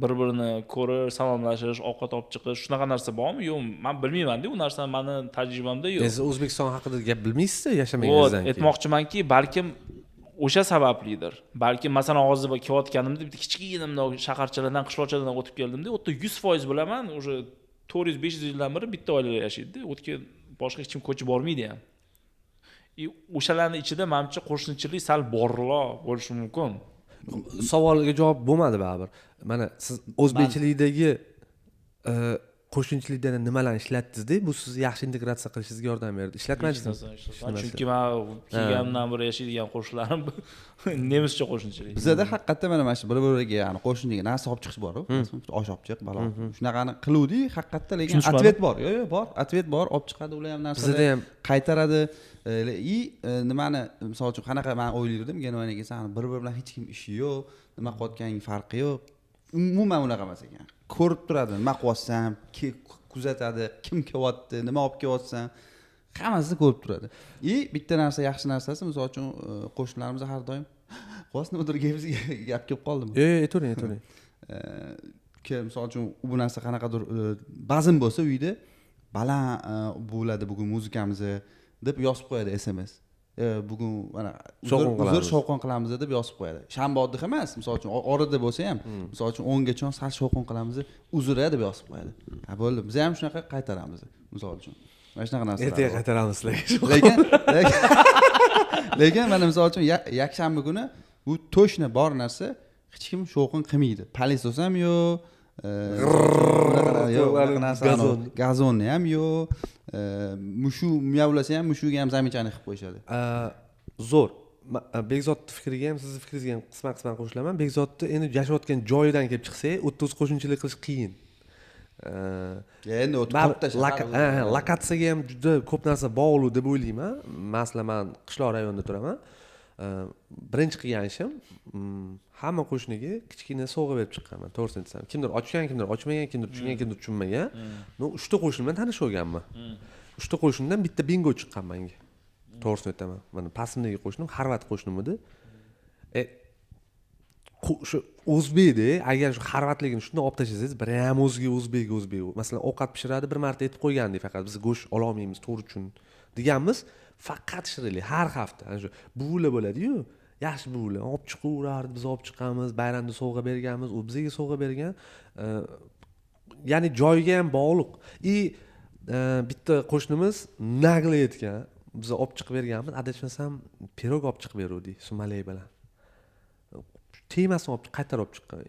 Bir-birini ko'rish, salomlashish, ovqat olib chiqish, shunaqa narsa bormi? Yo'q, men bilmayman-da, u narsa meni tajribamda yo'q. Siz O'zbekiston haqida gap bilmaysiz-da, yashamagingizdan keyin. Aytmoqchimanki, balkim o'sha sabablidir. Balki masalan hozir kelayotganimda bitta kichkina shaharchalardan, qishloqchalardan o'tib keldimda, u yerda 100% bilaman, o'sha 400-500 yildan beri bitta oilalar yashaydi-da. O'tga boshqa hech kim ko'chib bormaydi ham. O'shalarning ichida menimcha qo'shnichilik sal borroq bo'lishi mumkin. Savolga javob bo'lmadi baribir. Mana siz o'zbekchilikdagi qo'shnichilikda nimalarni ishlatdingiz-da, bu sizni yaxshi integratsiya qilishingizga yordam berdi. Ishlatmadingizmi? Chunki men kelganimdan beri yashaydigan qo'shnilarim nemischa qo'shnichilik. Bizada haqiqatdan mana shu bir-biriga ya'ni qo'shniga narsa olib chiqish bor-ku. Osh olib chiq, balo. Shunaqani qiluvdik, haqiqatdan lekin atvet bor. Yo'q, bor. Atvet bor, olib chiqadi ular ham narsalarni. Bizada ham qaytaradi. Nimani misol uchun qanaqa men o'ylardim, Germaniyaga kelsa, bir-biri bilan hech kim ishi yo'q, nima qilayotganining farqi yo'q. Umuman unaqa emas ekan. Ko'rib turadi, nima qilyapsam, kuzatadi, kim kelyapti, nima olib kelyapsan, hammasini ko'rib turadi. Bitta narsa, yaxshi narsasi, misol uchun qo'shnilarimiz har doim "Qo's nimadir gap kelib qoldimi?" Aytavering. Misol uchun bu narsa qanaqadir bazm bo'lsa uyda baland bo'ladi bugun muzikamiz deb yozib qo'yadi SMS. Bugun mana uzr shovqin qilamiz deb yozib qo'yadi. Shanba oddiy emas, misol uchun orada bo'lsa ham, misol uchun 10 gacha sal shovqin qilamiz, uzr deb yozib qo'yadi. Ha bo'ldi, biz ham shunaqa qaytaramiz, misol uchun. Mana shunaqa narsalar. Ertaga qaytaramiz lekin mana misol uchun yakshanba kuni bu точно bor narsa hech kim shovqin qilmaydi. Politsiya ham yo'q, gazonni ham yo'q, mushu miyavlasa ham mushuga ham zaminchani qilib qo'yishadi. Zo'r. Bekzodning fikriga ham, sizning fikringizga ham qisman qo'shilaman. Bekzodni endi yashayotgan joyidan kelib chiqsak, o'ttiz qo'shnichilik qilish qiyin. Endi lokatsiyaga ham juda ko'p narsa bog'liq deb o'ylayman. Masalan, men qishloq rayonida turaman. Birinchi qilgan ishim hamma qo'shniga kichkina sovg'a berib chiqqanman, to'g'risini aytsam. Kimdir ochgan, kimdir ochmagan, kimdir tushungan, kimdir tushunmagan. Men 3 ta qo'shni bilan tanishib olganman. 3 ta qo'shnidan bitta bingo chiqqan menga. To'g'risini aytaman. Mana pastimdagi qo'shnim Xorvat qo'shnim edi. Shu o'zbekda agar shu xorvatligini shunday olib tashlasangiz, bir ham o'ziga o'zbek. Masalan, ovqat pishiradi, bir marta aytib qo'ygandik, faqat biz go'sht ola olmaymiz, to'g'ri uchun deganmiz. Faqat shirinlik har hafta. Ana shu buvilar bo'ladi-yu, yaxshi buvilar olib chiqaverardi, biz olib chiqamiz, bayramda sovg'a berganmiz, u bizga sovg'a bergan. Ya'ni joyiga ham bog'liq. Bitta qo'shnimiz nagli aytgan, biz olib chiqib berganmiz, adashmasam pirog olib chiqib beruvdik, sumalak bilan. Temasini olib qaytarib olib chiqqan.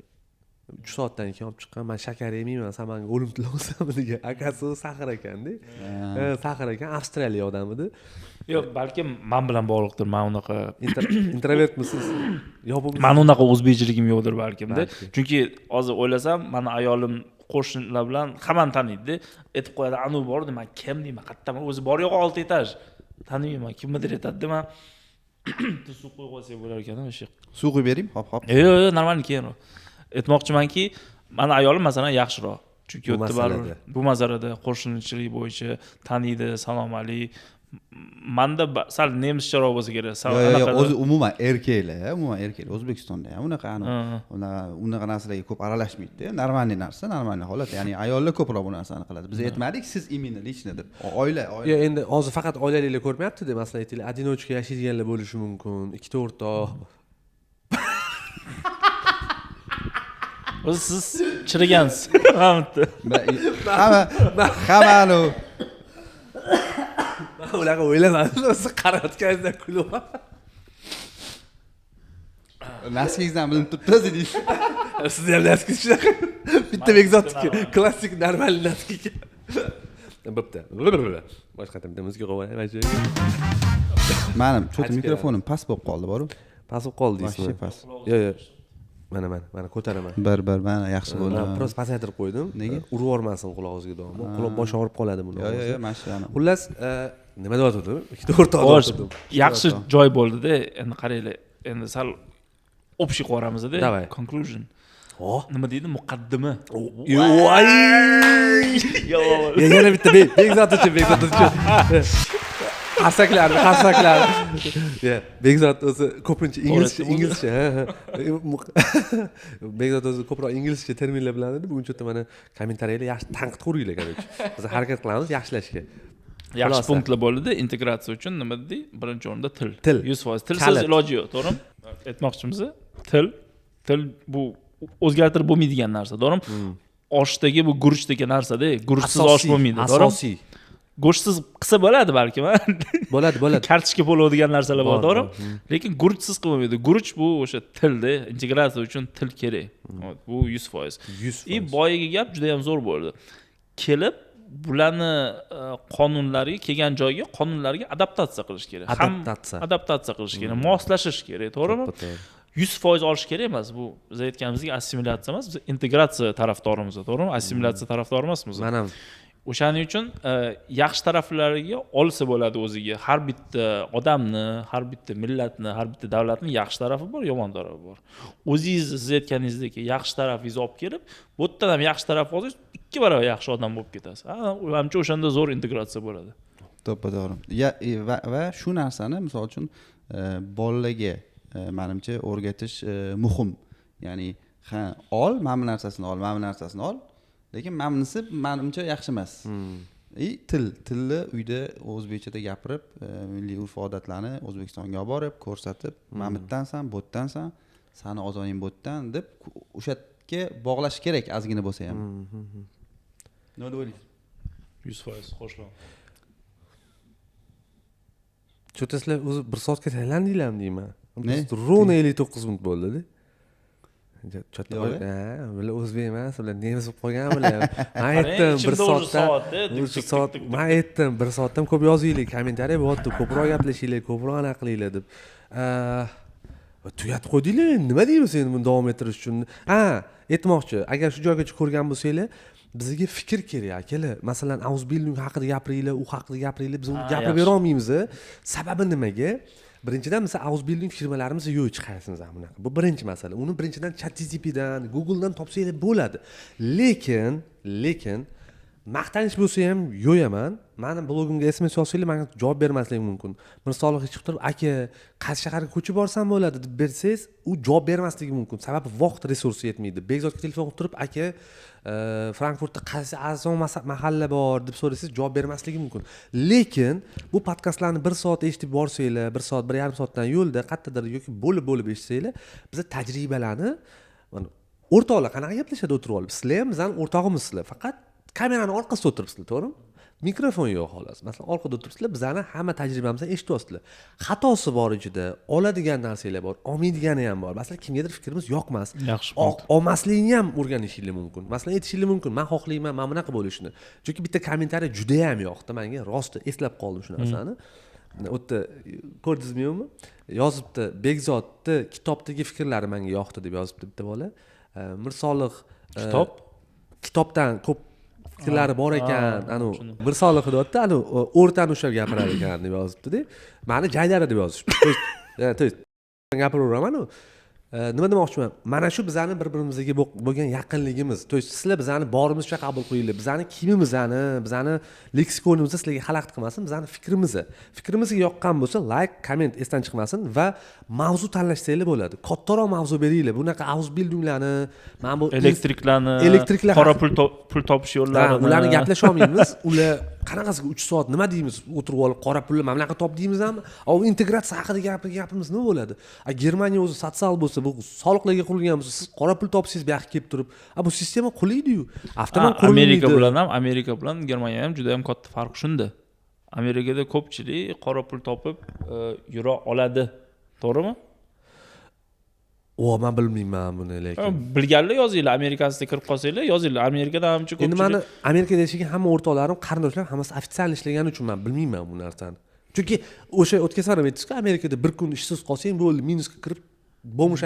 3 soatdan keyin olib chiqqan. Men shakar yemayman, san menga o'lim tilayapsan degan. Akasi saxir ekanda. Saxir ekan, Avstraliya odam edi. Yo'q, balki men bilan bog'liqdir. Men unaqa introvertmisiz? Yo'q, men unaqa o'zbekchiligim yo'qdir balkim-da. Chunki hozir o'ylasam, meni ayolim qo'shnilar bilan hammani taniydi. Aytib qo'yadi, "Anu bor" deyman, "Kim?" deyman, "Qayerdaman?" O'zi bor yo'q 6 etaj. Taniyman, kimdir aytadi deyman. Suv qo'yib qo'ysa bo'lar ekan o'sha. Suv quyib beraymi? Hop. Yo'q, normal keyin. Aytmoqchimanki, meni ayolim masalan yaxshiroq. Chunki bu masalada qo'shnichilik bo'yicha taniydi, salom alaykum. Menda sal nemischaroq bo'lsa kerak. Yo'q, o'zi umuman erkaklar, O'zbekistonda ham unaqa narsalarga ko'p aralashmaydi. Normalniy narsa, normalniy holat. Ya'ni ayollar ko'proq bu narsani qiladi. Biz aytmadik, siz именно лично deb. Oila. Yo'q, endi hozir faqat oilaliklar ko'rmayapti-da, masalan aytaylik, одиночка yashaydiganlar bo'lishi mumkin, ikkita o'rtoq. O'zi siz chirigansiz. Hammani ularga o'ylamadim, siz qarayotganingizda kulyapman. Naskingizdan bilinib turibdi deysiz. Sizni ham naskingiz shunaqa. Bitta Bekzodniki, klassik normal naskik. Bo'pti. Boshqa bitta muzika qo'yay. Mening cho'ta mikrofonim past bo'lib qoldi, boru. Past bo'lib qoldi deysizmi? Yo'q. Mana ko'taraman. Bir mana yaxshi bo'ldi. Men biroz pasaytirib qo'ydim. Nega? Urib yormasin qulog'ingizga doim. Quloq bosh og'rib qoladi buni. Yo'q, mana shu. Xullas, nima deyotgandim? Ikkita o'rtoq o'tirdim. Yaxshi joy bo'ldi-da. Endi qaranglar. Endi sal общий qo'ramizda. Conclusion. Nima deydi? Muqaddima. Yo'q. Yana bitta Bekzod uchun. Qarsaklar. Bekzod o'zi ko'pincha inglizcha. Bekzod o'zi ko'proq inglizcha terminlar bilan edi. Bugun cho'ta mana kommentariylar yaxshi tanqid qo'ringlar, короче. Biz harakat qilamiz yaxshilashga. Yaxshi punktlar bo'ldi. Integratsiya uchun nima dedik? Birinchi o'rinda til. 100%. Tilsiz iloji yo'q, to'g'rimi? Aytmoqchimiz, til bu o'zgartirib bo'lmaydigan narsa, to'g'rimi? Oshdagi bu guruchdagi narsa-da, guruchsiz osh bo'lmaydi, to'g'rimi? Asosiy. Go'shtsiz qilsa bo'ladi balki. Bo'ladi. Kartochka bo'ladigan narsalar bor, to'g'rimi? Lekin guruchsiz qilmaydi. Guruch bu o'sha tilda, integratsiya uchun til kerak. Bu 100%. Boyagi gap juda ham zo'r bo'ldi. kelib bularni qonunlariga kelgan joyga qonunlarga adaptatsiya qilish kerak. Adaptatsiya qilish kerak, moslashish kerak, to'g'rimi? 100% olish kerak emas. Bu biz aytganimizga assimilyatsiya emas, biz integratsiya tarafdorimiz, to'g'rimi? Assimilyatsiya tarafdori emasmiz. Mana o'shaning uchun yaxshi taraflariga olsa bo'ladi o'ziga. Har bitta odamni, har bitta millatni, har bitta davlatning yaxshi tarafi bor, yomon tarafi bor. O'zingiz siz aytganingizdek yaxshi tarafingizni olib kelib, bu yerdan ham yaxshi taraf olsangiz 2 barobar yaxshi odam bo'lib ketasiz. Menimcha o'shanda zo'r integratsiya bo'ladi. To'g'ri. Va shu narsani misol uchun bolalarga menimcha o'rgatish muhim. Ya'ni ol, mana bu narsasini ol, mana bu narsasini ol. Lekin mamnisi menimcha yaxshi emas. Tilni uyda o'zbekchada gapirib, milliy urf-odatlarni O'zbekistonga olib borib, ko'rsatib, "Men bittansan, bu yerdansan, sani ozoning bu yerdan" deb o'sha yerga bog'lash kerak, ozgina bo'lsa ham. Nima deb o'ylaysiz? 100% xo'shman. Cho'tasizlar o'zi 1 soatga taylandinglarmi deyman. Rovno 59 minut bo'ldi-da. Bular o'zbek emas, bular nemis bo'lib qolganmilar. Men aytdim 1 soatdan ko'p yozinglar, kommentariy bo'lyapti, ko'proq gaplashinglar, ko'proq aniq qilinglar deb. Tugatib qo'ydinglar, nima deymiz endi buni davom ettirish uchun? Aytmoqchi, agar shu joygacha ko'rgan bo'lsanglar, bizga fikr kerak akalar. Masalan, Ausbildung haqida gapiringlar, u haqida gapiringlar, biz uni gapirib bera olmaymiz. Sababi nimaga? Birinchidan biz Ausbildung firmalarimiz yo'q hech qaysimiz ham bunaqa. Bu birinchi masala. Uni birinchidan ChatGPTdan, Googledan topsanglar bo'ladi. Lekin maqtanish bo'lsa ham yo'yaman. Meni blogimga SMS yozsanglar, menga javob bermasligim mumkin. Mirsolih chiqib turib, "Aka, qaysi shaharga ko'chib borsam bo'ladi?" deb bersangiz, u javob bermasligi mumkin. Sababi vaqt resursi yetmaydi. Bekzodga telefon qilib turib, "Aka, Frankfurtda qaysi arzon mahalla bor?" deb so'rasangiz, javob bermasligi mumkin. Lekin bu podkastlarni 1 soat eshitib borsanglar, 1 soat, 1,5 soatdan yo'lda qayerdadir yoki bo'lib eshitsanglar, biz tajribalarni o'rtoqlar qanaqa gaplashadi o'tirib olib. Sizlar ham bizning o'rtog'imizsizlar. Faqat kamerani orqasida o'tiribsizlar, to'g'rimi? Mikrofon yo'q xolos. Masalan, orqada o'tiribsizlar, bizlarni hamma tajribamizni eshityapsizlar. Xatosi bor ichida, oladigan narsalar bor, olmaydigani ham bor. Masalan, kimgadir fikrimiz yoqmas. Olmasligini ham o'rganishingiz mumkin. Masalan, aytishingiz mumkin, "Men xohlayman, men bunaqa bo'lishini." Chunki bitta kommentariy juda ham yoqdi menga, rosti eslab qoldim shu narsani. O'tda ko'rdingizmi yo'qmi? Yozibdi, "Bekzodni kitobdagi fikrlari menga yoqdi" deb yozibdi bitta bola. Mirsolih kitobdan ko'p fikrlari bor ekan, Mirsolih deyapti, o'rtani ushlab gapirar ekan deb yozibdi-da. Meni jaydari deb yozishdi. To есть gapiraveraman-ku. Nima demoqchiman? Mana shu bizani bir-birimizga bo'lgan yaqinligimiz. To есть sizlar bizani borimizcha qabul qilinglar. Bizani kiyimimizni, bizani leksikonimizni sizlarga xalaqit qilmasin, bizani fikrimizni. Fikrimizga yoqqan bo'lsa, like, comment esdan chiqmasin va mavzu tanlashsanglar bo'ladi. Kattaroq mavzu beringlar. Bunaqa Ausbildunglarni, mana bu elektriklar, qora pul topish yo'llarini, ularni gaplasha olmaymiz. Ular qanaqasiga 3 soat nima deymiz? O'tirib olib qora pulni mana bunaqa top deymizmi? O integratsiya haqida gapirimiz nima bo'ladi? Germaniya o'zi sotsial bo'lsa, bu soliqlarga qurilgan bo'lsa, siz qora pul topsangiz bu yoqqa kelib turib, bu sistema qulaydi-yu. Avtonom qurilmaydi. Amerika bilan Germaniya ham juda ham katta farq shunda. Amerikada ko'pchilik qora pul topib yura oladi. To'g'rimi? Men bilmayman buni, lekin bilganlar yozinglar, Amerikasida kirib qolsanglar yozinglar. Amerikada hamchi ko'pchilik. Endi meni Amerikada yashagan hamma o'rtoqlarim, qarindoshlarim hammasi ofitsial ishlagani uchun men bilmayman bu narsani. Chunki o'sha o'tgan safar aytdingiz-ku, Amerikada bir kun ishsiz qolsang bo'ldi, minusga kirib bo'mishga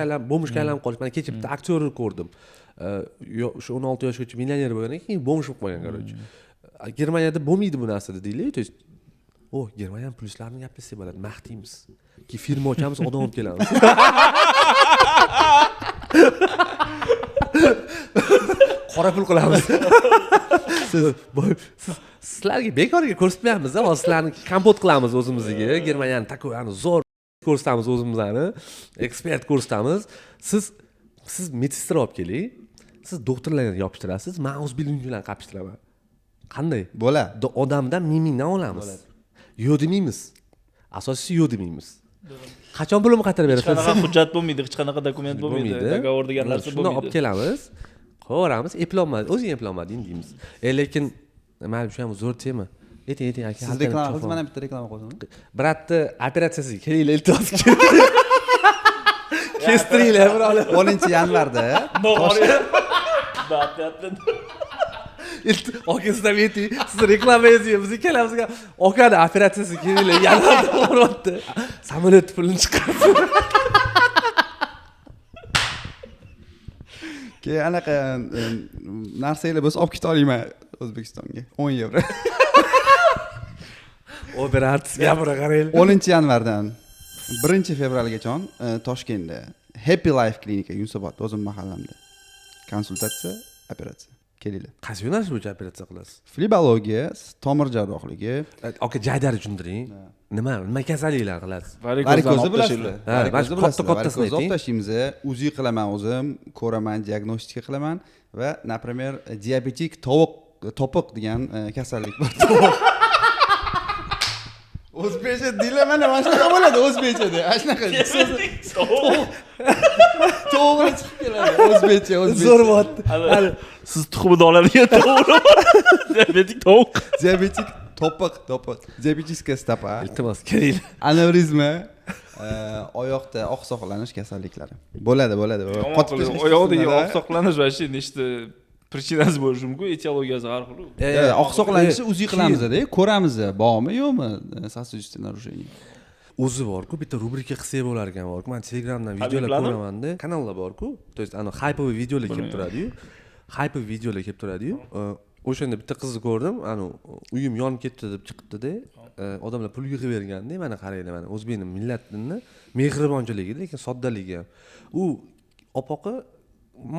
aylanib qolish. Men kecha bitta aktyorni ko'rdim. Shu 16 yoshgacha millioner bo'lgandan keyin bo'mish bo'lib qolgan, qarochi. Germaniyada bo'lmaydi bu narsa deydilar. To есть Germaniyaning plyuslarini gaplashsak bo'ladi, maqtaymiz. Ki firma ochamiz, odam olib kelamiz. Qora pul qilamiz. Sizlarga bekorga ko'rsatmayapmiz, hozir sizlarni kompot qilamiz o'zimizga. Germaniyani takovani zo'r ko'rsatamiz o'zimizni, ekspert ko'rsatamiz. Siz meditsina olib keling. Siz doktorlarga yopishtirasiz, men Ausbildung bilan qapishtiraman. Qanday? Bo'ladi. Odamdan mingdan olamiz. Yo'q demaymiz. Asosiysi yo'q demaymiz. Qachon pulimni qaytarib berasiz? Hech qanaqa hujjat bo'lmaydi, hech qanaqa dokument bo'lmaydi, dogovor degan narsa bo'lmaydi. Shuni olib kelamiz, qo'yamiz, eplolmadi, o'zing eplolmading deymiz. Lekin mana shu ham zo'r tema. Ayting aka. Siz reklama qilsangiz, men ham bitta reklama qo'yaman. Bratni operatsiyasiga kelinglar, iltimos. Kestiringlar, birolar. 10-yanvarda. aka sizdan ayting, siz reklamangizni biz ikkalamizga akani operatsiyasi keraklar, yana o'rotdi. Samolyot pulini chiqardi. keyin anaqa narsalar bo'lsa olib keta olayman O'zbekistonga 10 yevro. Operatsiya gapira qaranglar. 10 yanvardan 1 fevralgacha Toshkentda Happy Life klinika Yunusobod o'zim mahallamda. Konsultatsiya, operatsiya. Kelinglar. Qaysi yo'nalish bo'yicha operatsiya qilasiz? Flebologiya, tomir jarrohligi, Aka jaydar tushuntiring. Nima kasalliklar qilasiz? varikozni bilasizlar. Varikozni katta-kattasini olib ayting. tashlaymiz, UZI qilaman o'zim, ko'raman, diagnostika qilaman va, например, diabetik topiq degan kasallik bor. O'zbekcha deylar, mana shunaqa bo'ladi o'zbekchada. Ana shunaqa. To'g'ri chiqib keladi. O'zbekcha. Zo'r bo'lyapti. Hali siz tuxumini oladigan tovuq. Diabetik tovuq. Diabetik topiq. Diabetiskaya stopa. Iltimos, kelinglar. Anevrizma, oyoqda oqsoqlanish kasalliklari. Bo'ladi. Oyoqdagi oqsoqlanish va shu nechta prichinasi bo'lishi mumkin, etiologiyasi har xil. Oqsoqlanishni UZI qilamiz-da, ko'ramiz, bormi, yo'qmi сосудистое нарушение. O'zi bor-ku, bitta rubrika qilsak bo'lar ekan, bor-ku. Men Telegramdan videolar ko'raman-da. Kanallar bor-ku. То есть ana hype'oviy videolar kelib turadi-yu. Hype'oviy videolar kelib turadi-yu. O'shanda bitta qizni ko'rdim, uyim yonib ketdi deb chiqibdi-da. Odamlar pul yig'ib berganda, mana qaranglar, mana o'zbekning millatini mehribonchiligi, lekin soddaligi ham. U opoqi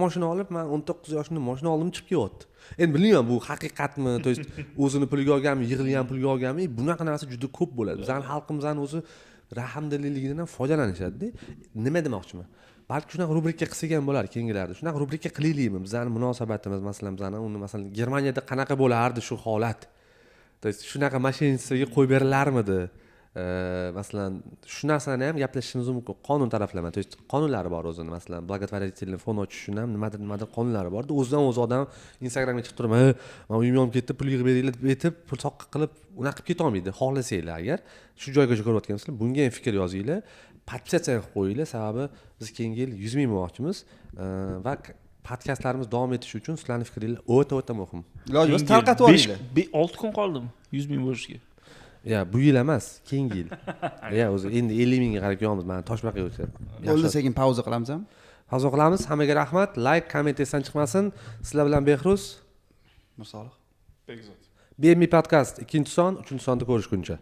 mashina olib, men 19 yoshimda mashina oldim, chiqib kelyapti. Endi bilmayman bu haqiqatmi, to есть o'zini pulga olganmi, yig'ilgan pulga olganmi, bunaqa narsa juda ko'p bo'ladi. Bizning xalqimizning o'zi rahmdilligidan foydalanishadi-da. Nima demoqchiman? Balki shunaqa rubrika qilsak ham bo'lar keyingilarda. Shunaqa rubrika qilaylikmi? Bizning munosabatimiz, masalan, uni masalan Germaniyada qanaqa bo'lardi shu holat? To есть shunaqa mashinasiga qo'yib berilarmidi? Masalan, shu narsani ham gaplashishimiz mumkin. Qonun taraflama, to есть qonunlari bor o'zini. Masalan, благотворительный fond ochish uchun ham nimadir qonunlari bor. O'zidan-o'zi odam Instagramga chiqib turib, "Men uyim yonib ketdi, pul yig'ib beringlar" deb aytib, pul soqqa qilib, unaqa qilib keta olmaydi. Xohlasanglar agar shu joygacha ko'rayotgansizlar, bunga ham fikr yozinglar, podpisatsiya qilib qo'yinglar, sababi biz keyingi yil 100 ming bo'lmoqchimiz va podkastlarimiz davom etishi uchun sizlarning fikringiz o'ta muhim. Iloji bo'lsa tarqatib olinglar. 6 kun qoldimi 100 ming bo'lishga. Ya, bu yil emas, keyingi yil. Ya, o'zi endi 50 mingga qarab kelyapmiz. Mana Toshbaqa o'tsa. Bo'ldi, sekin pauza qilamizmi? Pauza qilamiz. Hammaga rahmat. Like, komment esdan chiqmasin. Sizlar bilan Behruz, Mirsolih. Bekzod. BMI podkast 2-son, 3-sonda ko'rishguncha.